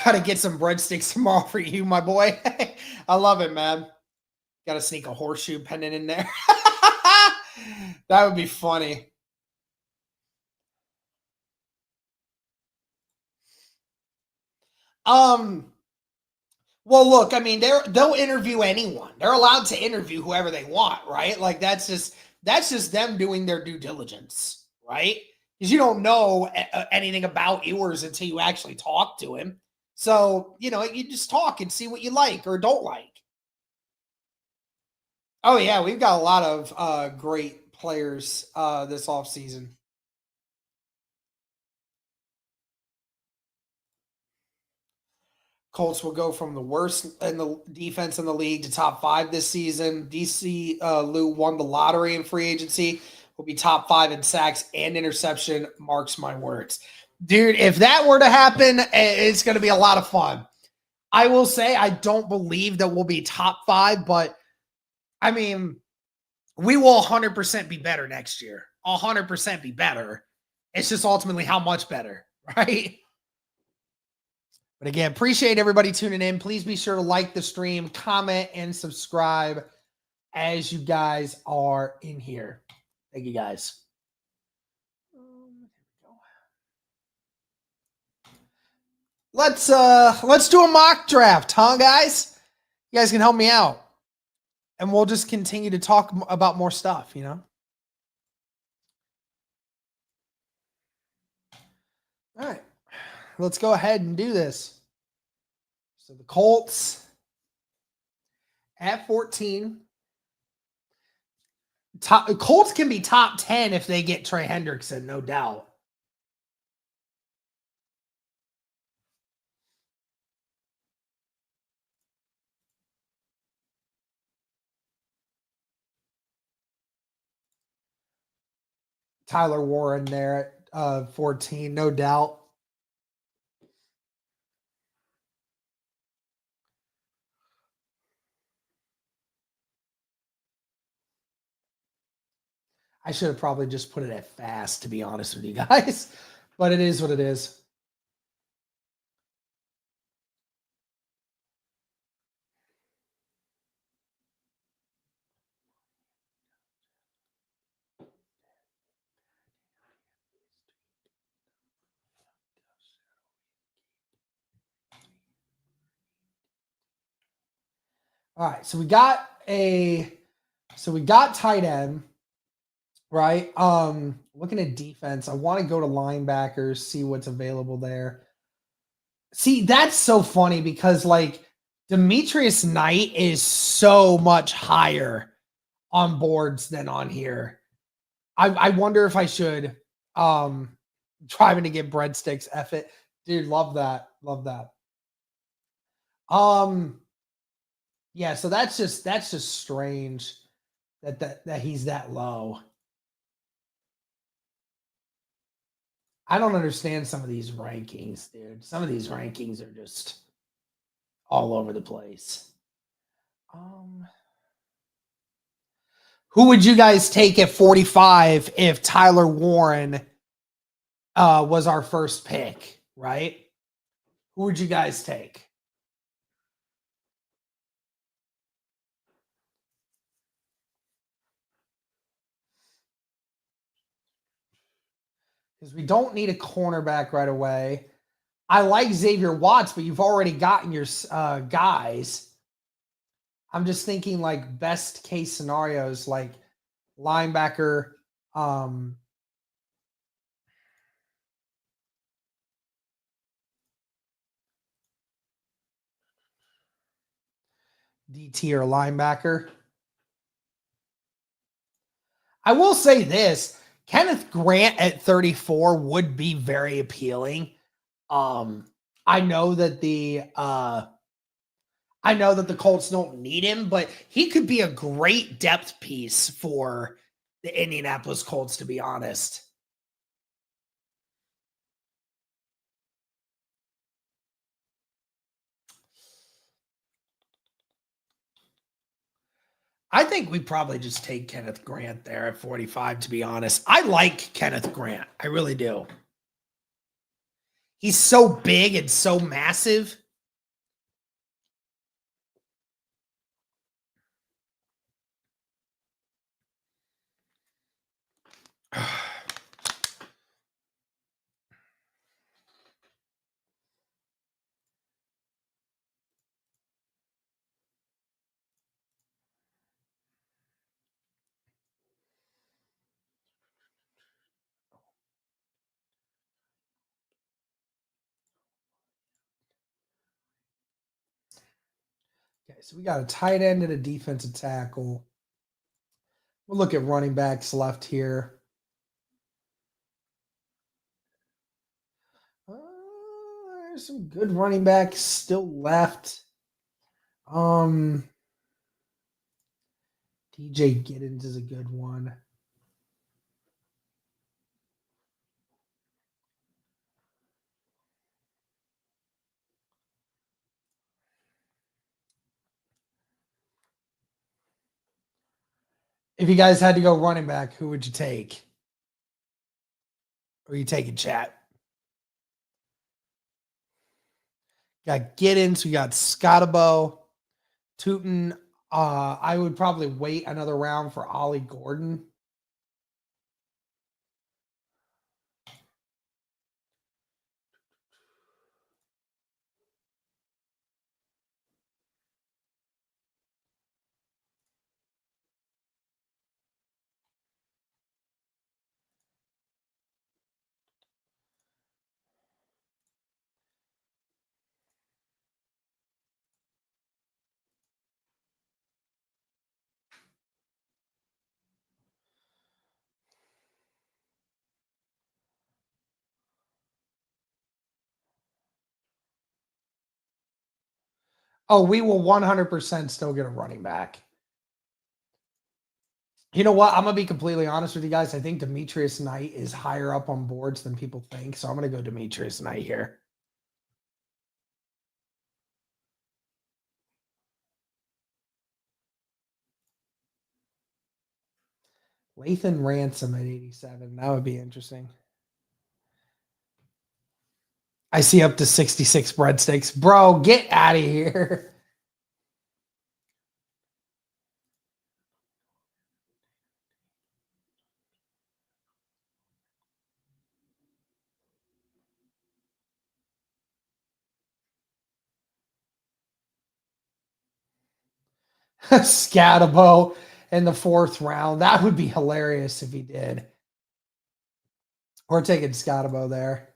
S1: Got to get some breadsticks tomorrow for you, my boy. I love it, man. Got to sneak a horseshoe pendant in there. That would be funny. Well, look, I mean, they'll interview anyone. They're allowed to interview whoever they want, right? Like that's just them doing their due diligence, right? Because you don't know anything about Ewers until you actually talk to him. So, you just talk and see what you like or don't like. Oh, yeah, we've got a lot of great players this offseason. Colts will go from the worst in the defense in the league to top 5 this season. DC Lou won the lottery in free agency. Will be top 5 in sacks and interception. Marks my words. Dude, if that were to happen, it's going to be a lot of fun. I will say I don't believe that we'll be top 5, but I mean, we will 100% be better next year. 100% be better. It's just ultimately how much better, right? But again, appreciate everybody tuning in. Please be sure to like the stream, comment, and subscribe as you guys are in here. Thank you, guys. Let's do a mock draft, huh, guys? You guys can help me out. And we'll just continue to talk about more stuff, All right. Let's go ahead and do this. So the Colts at 14. Colts can be top 10 if they get Trey Hendrickson, no doubt. Tyler Warren there at 14, no doubt. I should have probably just put it at fast, to be honest with you guys. But it is what it is. All right, so we got tight end, right? Looking at defense, I want to go to linebackers, see what's available there. See, that's so funny because like Demetrius Knight is so much higher on boards than on here. I wonder if I should trying to get breadsticks. F it. Dude, love that. Love that. Yeah, so that's just strange that he's that low. I don't understand some of these rankings, dude. Some of these rankings are just all over the place. Who would you guys take at 45 if Tyler Warren was our first pick, right? Who would you guys take? Because we don't need a cornerback right away. I like Xavier Watts, but you've already gotten your guys. I'm just thinking like best case scenarios, like linebacker. DT or linebacker. I will say this: Kenneth Grant at 34 would be very appealing. I know that the Colts don't need him, but he could be a great depth piece for the Indianapolis Colts, to be honest. I think we probably just take Kenneth Grant there at 45, to be honest. I like Kenneth Grant. I really do. He's so big and so massive. Okay, so we got a tight end and a defensive tackle. We'll look at running backs left here. There's some good running backs still left. DJ Giddens is a good one. If you guys had to go running back, who would you take? Or you taking chat? Got Giddens, we got Scottabo, Tootin. I would probably wait another round for Ollie Gordon. Oh, we will 100% still get a running back. You know what? I'm going to be completely honest with you guys. I think Demetrius Knight is higher up on boards than people think. So I'm going to go Demetrius Knight here. Lathan Ransom at 87. That would be interesting. I see up to 66 breadsticks. Bro, get out of here. Scatabo in the 4th round. That would be hilarious if he did. We're taking Scatabo there.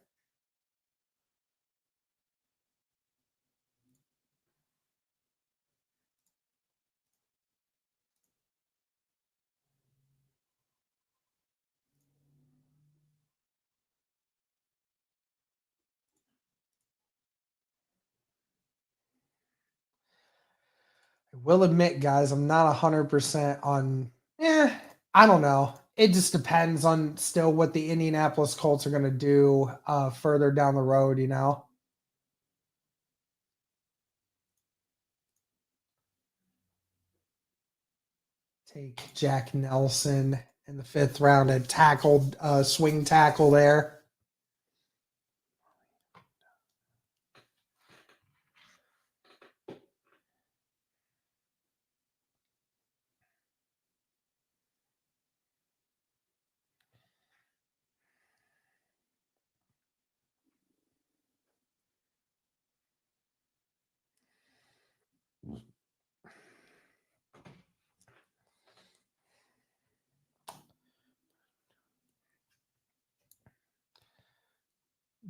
S1: I will admit, guys, I'm not 100% on. I don't know. It just depends on still what the Indianapolis Colts are going to do further down the road, Take Jack Nelson in the 5th round and tackled swing tackle there.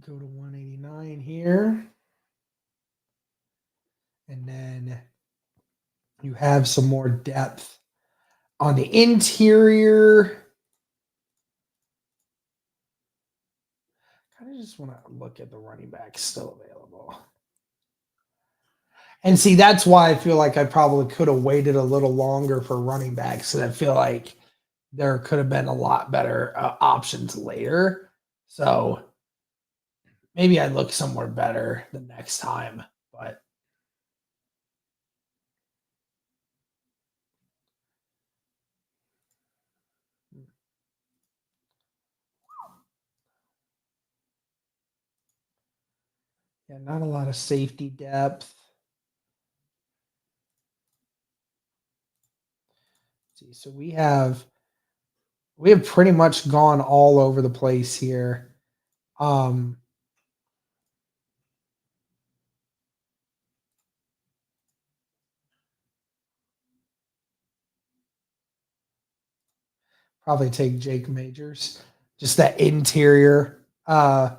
S1: Go to 189 here. And then you have some more depth on the interior. I kind of just want to look at the running backs still available. And see, that's why I feel like I probably could have waited a little longer for running backs. And I feel like there could have been a lot better options later. So maybe I look somewhere better the next time. But yeah, not a lot of safety depth. See, so we have pretty much gone all over the place here. Probably take Jake Majors. Just that interior line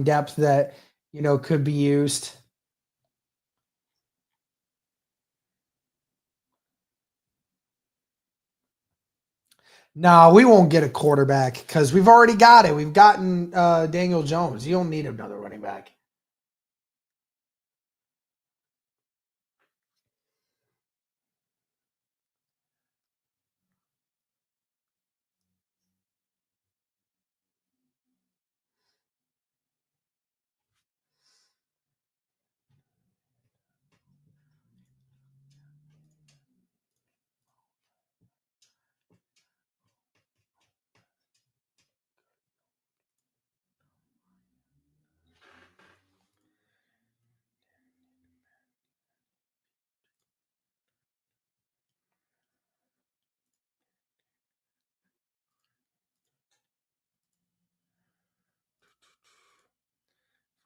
S1: depth that could be used. No, we won't get a quarterback because we've already got it. We've gotten Daniel Jones. You don't need another running back.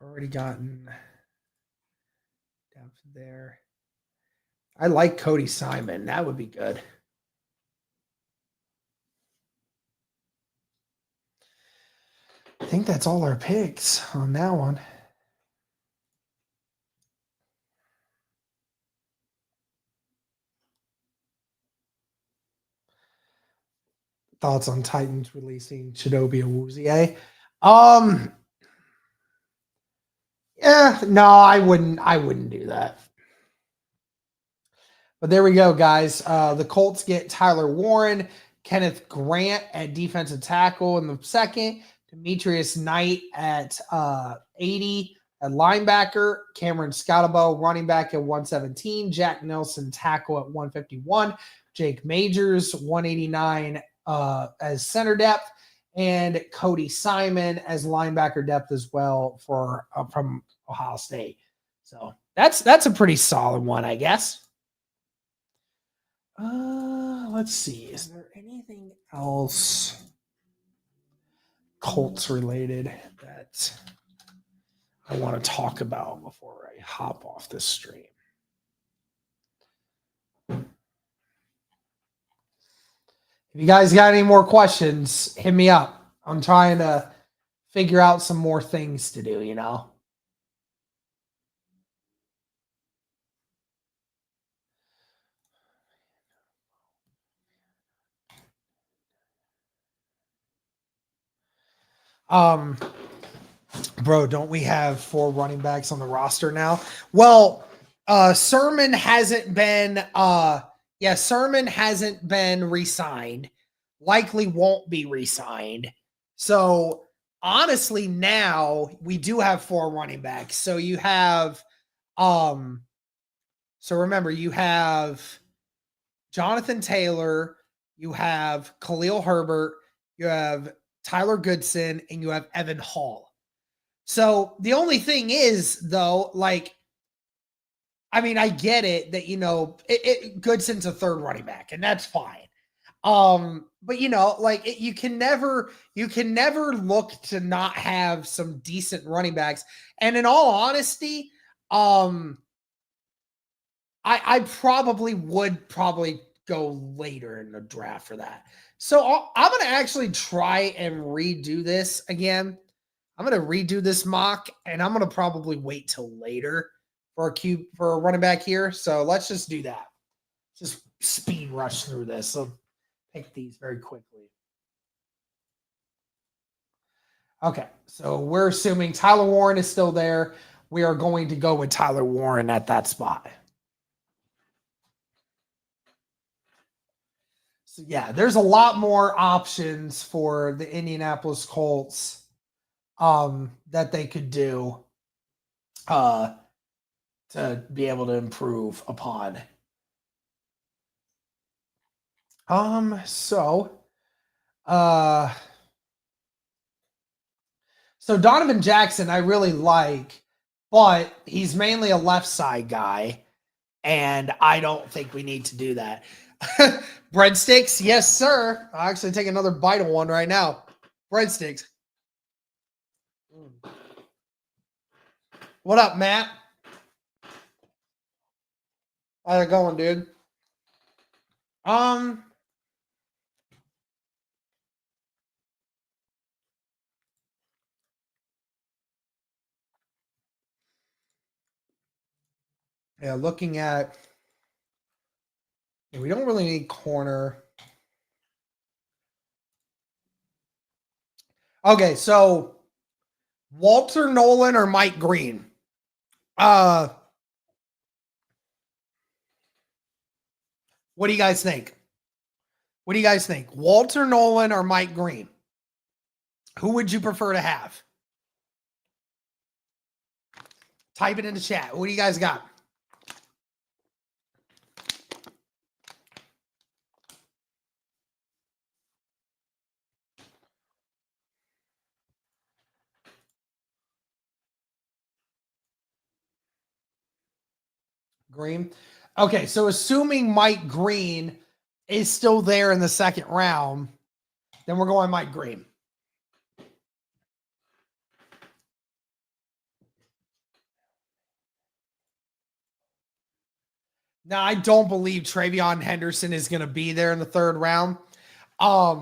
S1: Already gotten depth there. I like Cody Simon. That would be good. I think that's all our picks on that one. Thoughts on Titans releasing Chidobe Awuzie? Yeah, no, I wouldn't do that. But there we go, guys. The Colts get Tyler Warren, Kenneth Grant at defensive tackle in the 2nd, Demetrius Knight at 80 at linebacker, Cameron Scotabo running back at 117, Jack Nelson tackle at 151, Jake Majors 189 as center depth, and Cody Simon as linebacker depth as well for from Ohio State. So that's a pretty solid one, I guess. Let's see. Is there anything else Colts related that I want to talk about before I hop off this stream? If you guys got any more questions, hit me up. I'm trying to figure out some more things to do, you know? Um, Bro, don't we have 4 running backs on the roster now? Well, Sermon hasn't been Sermon hasn't been re-signed. Likely won't be re-signed. So honestly, now we do have 4 running backs. So you have so remember you have Jonathan Taylor, you have Khalil Herbert, you have Tyler Goodson, and you have Evan Hall. So the only thing is, though, like, I mean, I get it that, you know, Goodson's a third running back, and that's fine. But you know, like you can never look to not have some decent running backs. And in all honesty, I probably would go later in the draft for that. So I'm gonna actually try and redo this again. I'm gonna redo this mock, and I'm gonna probably wait till later for a running back here. So let's just do that. Just speed rush through this. So pick these very quickly. Okay, so we're assuming Tyler Warren is still there. We are going to go with Tyler Warren at that spot. So yeah, there's a lot more options for the Indianapolis Colts that they could do to be able to improve upon. So uh so Donovan Jackson I really like, but he's mainly a left side guy, and I don't think we need to do that. Breadsticks, yes, sir. I'll actually take another bite of one right now. Breadsticks. What up, Matt? How's it going, dude? Um, yeah, looking at, we don't really need corner. Okay, so Walter Nolan or Mike Green? Uh, what do you guys think? What do you guys think? Walter Nolan or Mike Green? Who would you prefer to have? Type it in the chat. What do you guys got? Green. Okay, so assuming Mike Green is still there in the second round, then we're going Mike Green. Now, I don't believe Travion Henderson is going to be there in the third round. I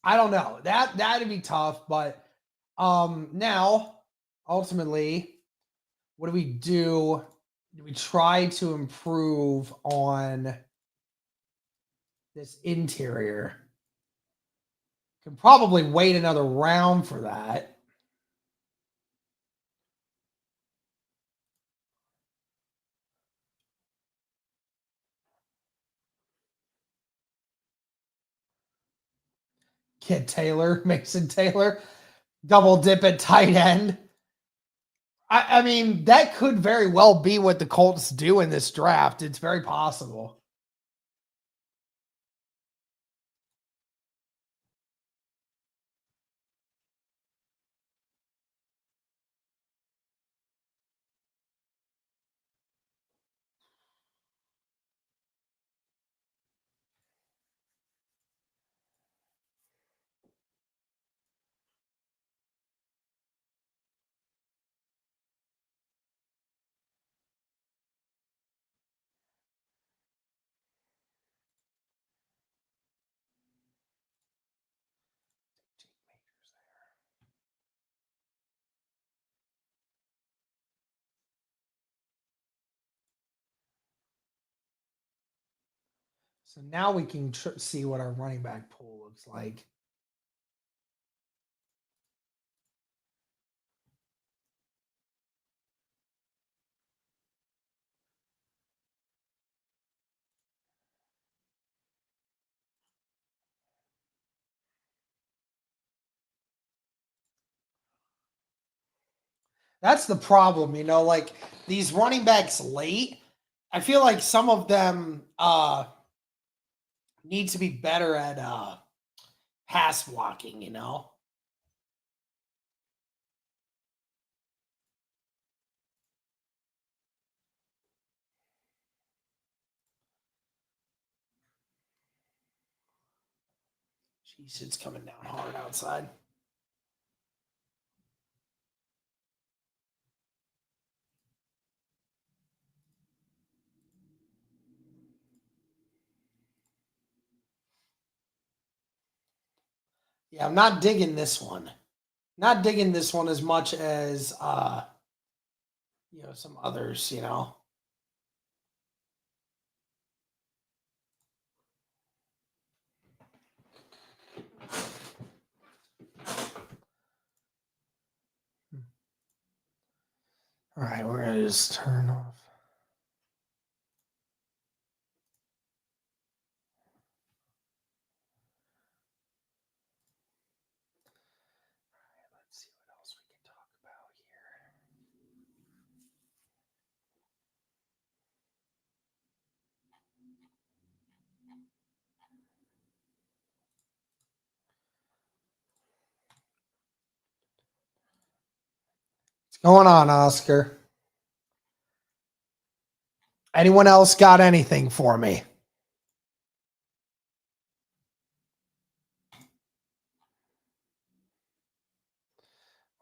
S1: don't know. That'd be tough, but now ultimately, what do we do? Do we try to improve on this interior? Can probably wait another round for that. Kid Taylor, Mason Taylor, double dip at tight end. I mean, that could very well be what the Colts do in this draft. It's very possible. So now we can see what our running back pool looks like. That's the problem, like these running backs late. I feel like some of them need to be better at pass blocking, Jeez, it's coming down hard outside. Yeah, I'm not digging this one. Not digging this one as much as some others. All right, we're gonna just turn off. Let's see what else we can talk about here. What's going on, Oscar? Anyone else got anything for me?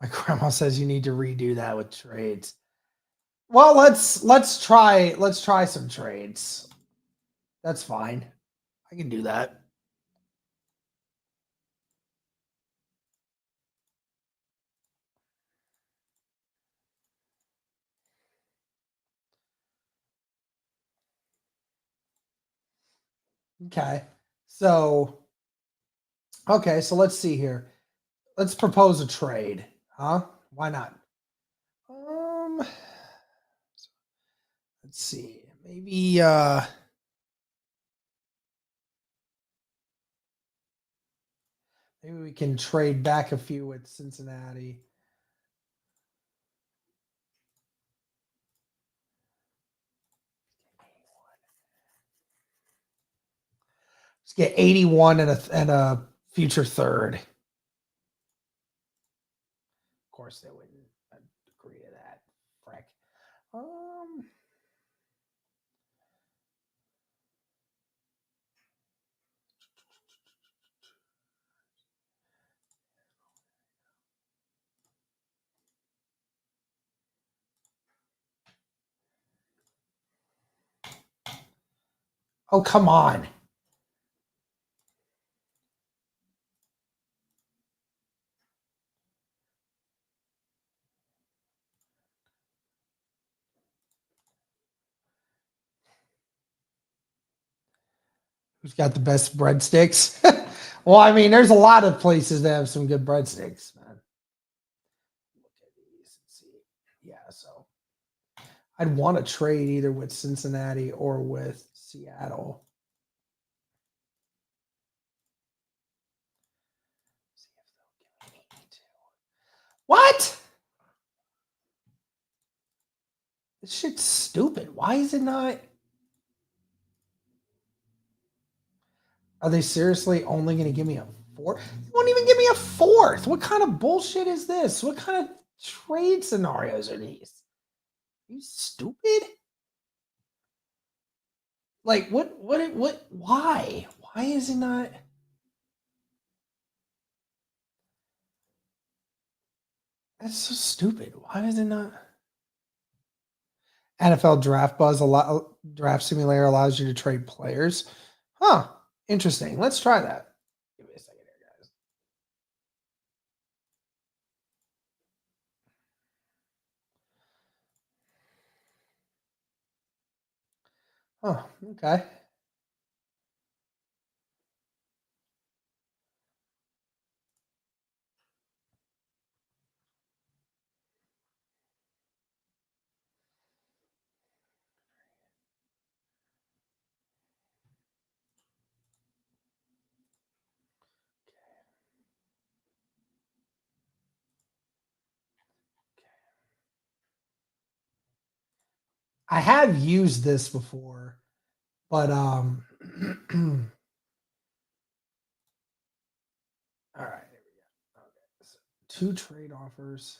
S1: My grandma says you need to redo that with trades. Well, let's try some trades. That's fine. I can do that. Okay. So let's see here. Let's propose a trade. Huh? Why not? Let's see. Maybe maybe we can trade back a few with Cincinnati. Let's get 81 and a future third. Of course they wouldn't agree to that. Frick. Oh, come on. Who's got the best breadsticks? Well, I mean, there's a lot of places that have some good breadsticks, man. Look at these and see. Yeah, so I'd want to trade either with Cincinnati or with Seattle. What? This shit's stupid. Why is it not? Are they seriously only going to give me a fourth? They won't even give me a fourth. What kind of bullshit is this? What kind of trade scenarios are these? Are you stupid? Like, what, why? Why is it not? That's so stupid. Why is it not? NFL draft simulator allows you to trade players. Huh. Interesting. Let's try that. Give me a second here, guys. Oh, okay. I have used this before, but all right. Here we go. Okay. So 2 trade offers.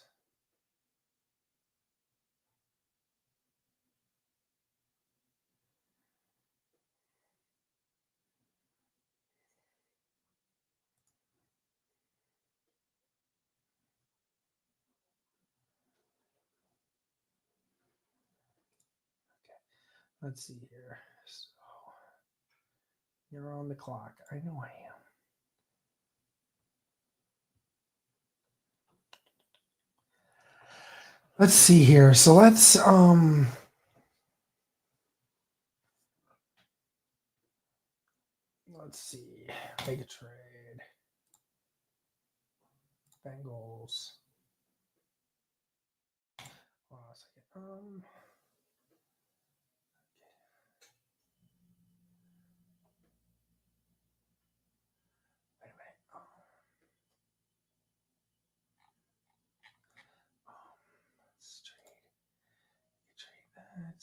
S1: Let's see here. So you're on the clock. I know I am. Let's see here. So let's see. Make a trade. Bengals. Hold on a second. Wait a minute. Let's trade that.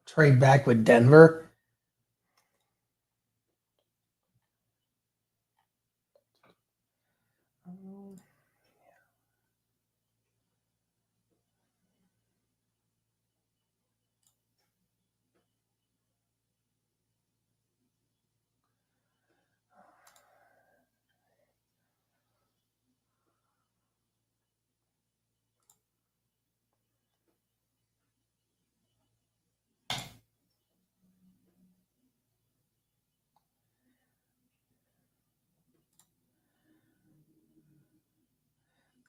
S1: Trade back with Denver.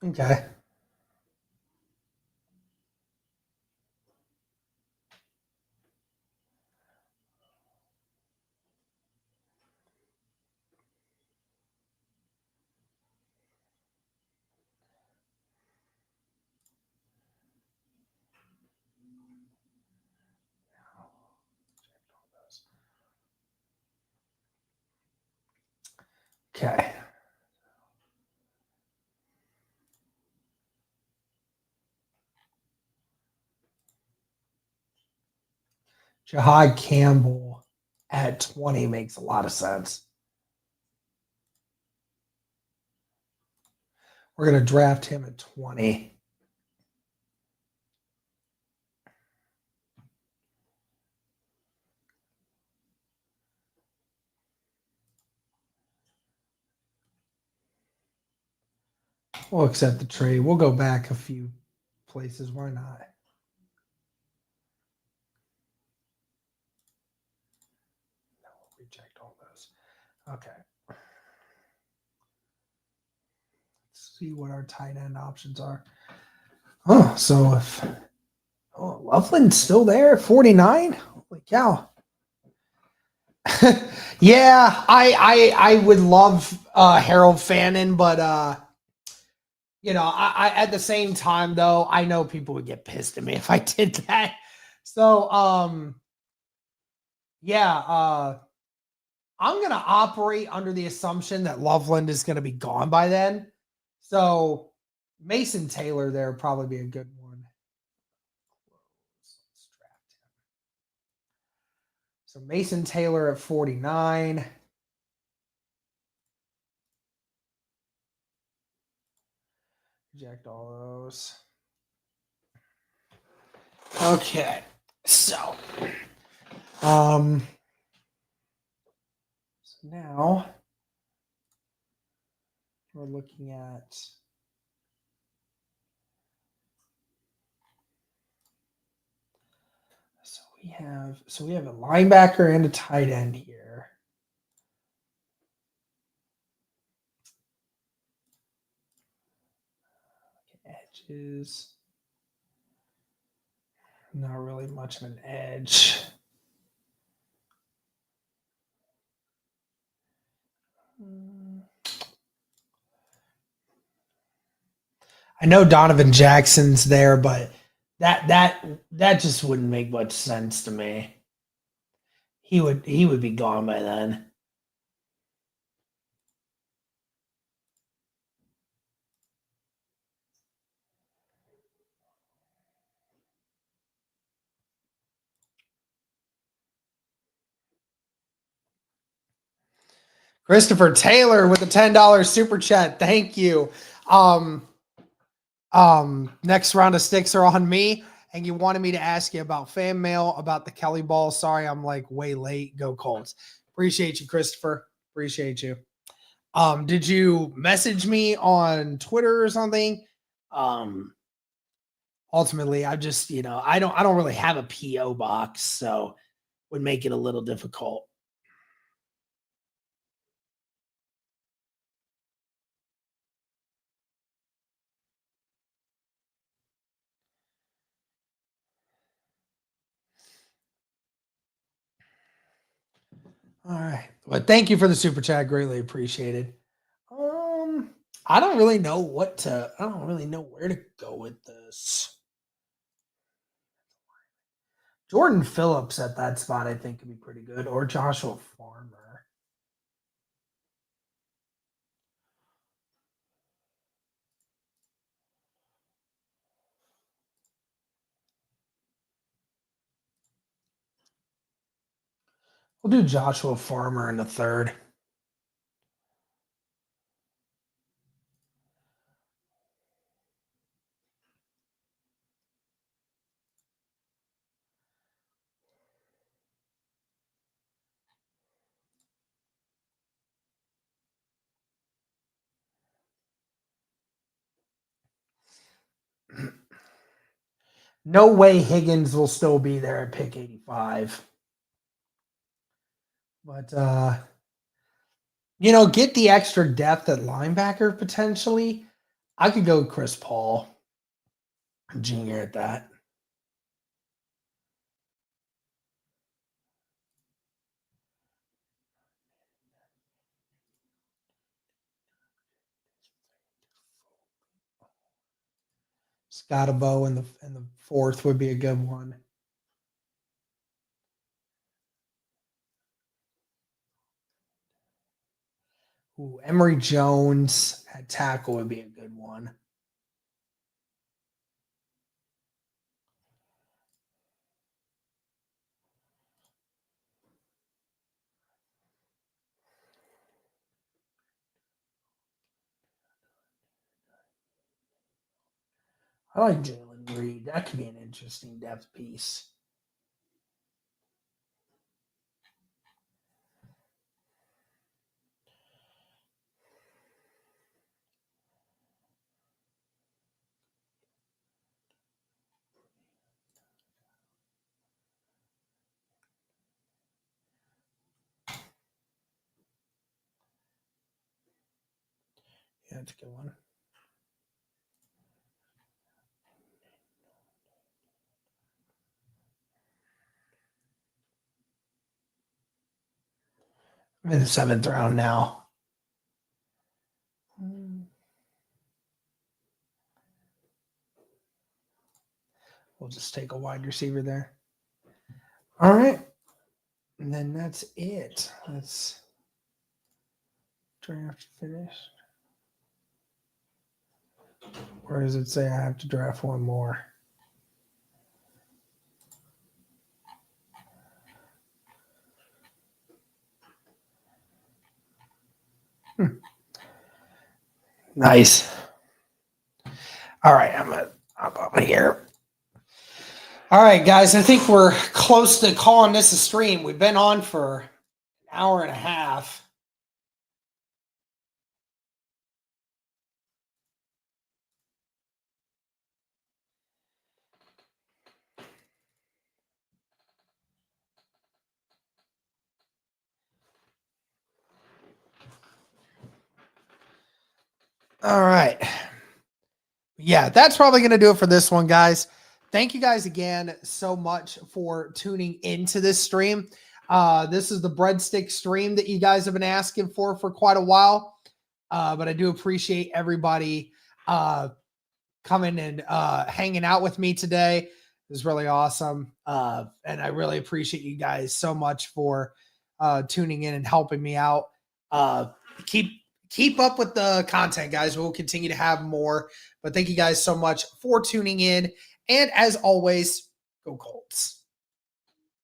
S1: Okay. Okay. Jahad Campbell at 20 makes a lot of sense. We're going to draft him at 20. We'll accept the trade. We'll go back a few places. Why not? No, we'll reject all those. Okay. Let's see what our tight end options are. Oh, so if Loveland's still there, 49. Holy cow. Yeah, I would love Harold Fannin, but I at the same time though, I know people would get pissed at me if I did that. So I'm gonna operate under the assumption that Loveland is gonna be gone by then. So Mason Taylor there would probably be a good one. Let's draft him. So Mason Taylor at 49. Reject all those. Okay. So now we're looking at we have a linebacker and a tight end here. Edges. Not really much of an edge. I know Donovan Jackson's there, but
S2: That just wouldn't make much sense to me. He would be gone by then.
S1: Christopher Taylor with a $10 super chat. Thank you. Next round of sticks are on me. And you wanted me to ask you about fan mail, about the Kelly ball. Sorry, I'm like way late. Go Colts. Appreciate you, Christopher. Appreciate you. Did you message me on Twitter or something? Ultimately, I just, I don't really have a PO box, so would make it a little difficult. All right. Well, thank you for the super chat. Greatly appreciated. I don't really know where to go with this. Jordan Phillips at that spot, I think, could be pretty good, or Joshua Farmer. We'll do Joshua Farmer in the third. No way Higgins will still be there at pick 85. But, get the extra depth at linebacker potentially. I could go Chris Paul Jr. at that. Scottabo in the fourth would be a good one. Ooh, Emory Jones at tackle would be a good one. I like Jalen Reed. That could be an interesting depth piece. Yeah, that's a good one. I'm in the seventh round now. We'll just take a wide receiver there. All right. And then that's it. That's draft finished. Or does it say I have to draft one more? Nice. All right, I'm up here. All right, guys, I think we're close to calling this a stream. We've been on for an hour and a half. All right. Yeah, that's probably going to do it for this one, guys. Thank you guys again so much for tuning into this stream. This is the Breadstick stream that you guys have been asking for quite a while. But I do appreciate everybody coming and hanging out with me today. It was really awesome. And I really appreciate you guys so much for tuning in and helping me out. Keep up with the content, guys. We'll continue to have more. But thank you guys so much for tuning in. And as always, go Colts.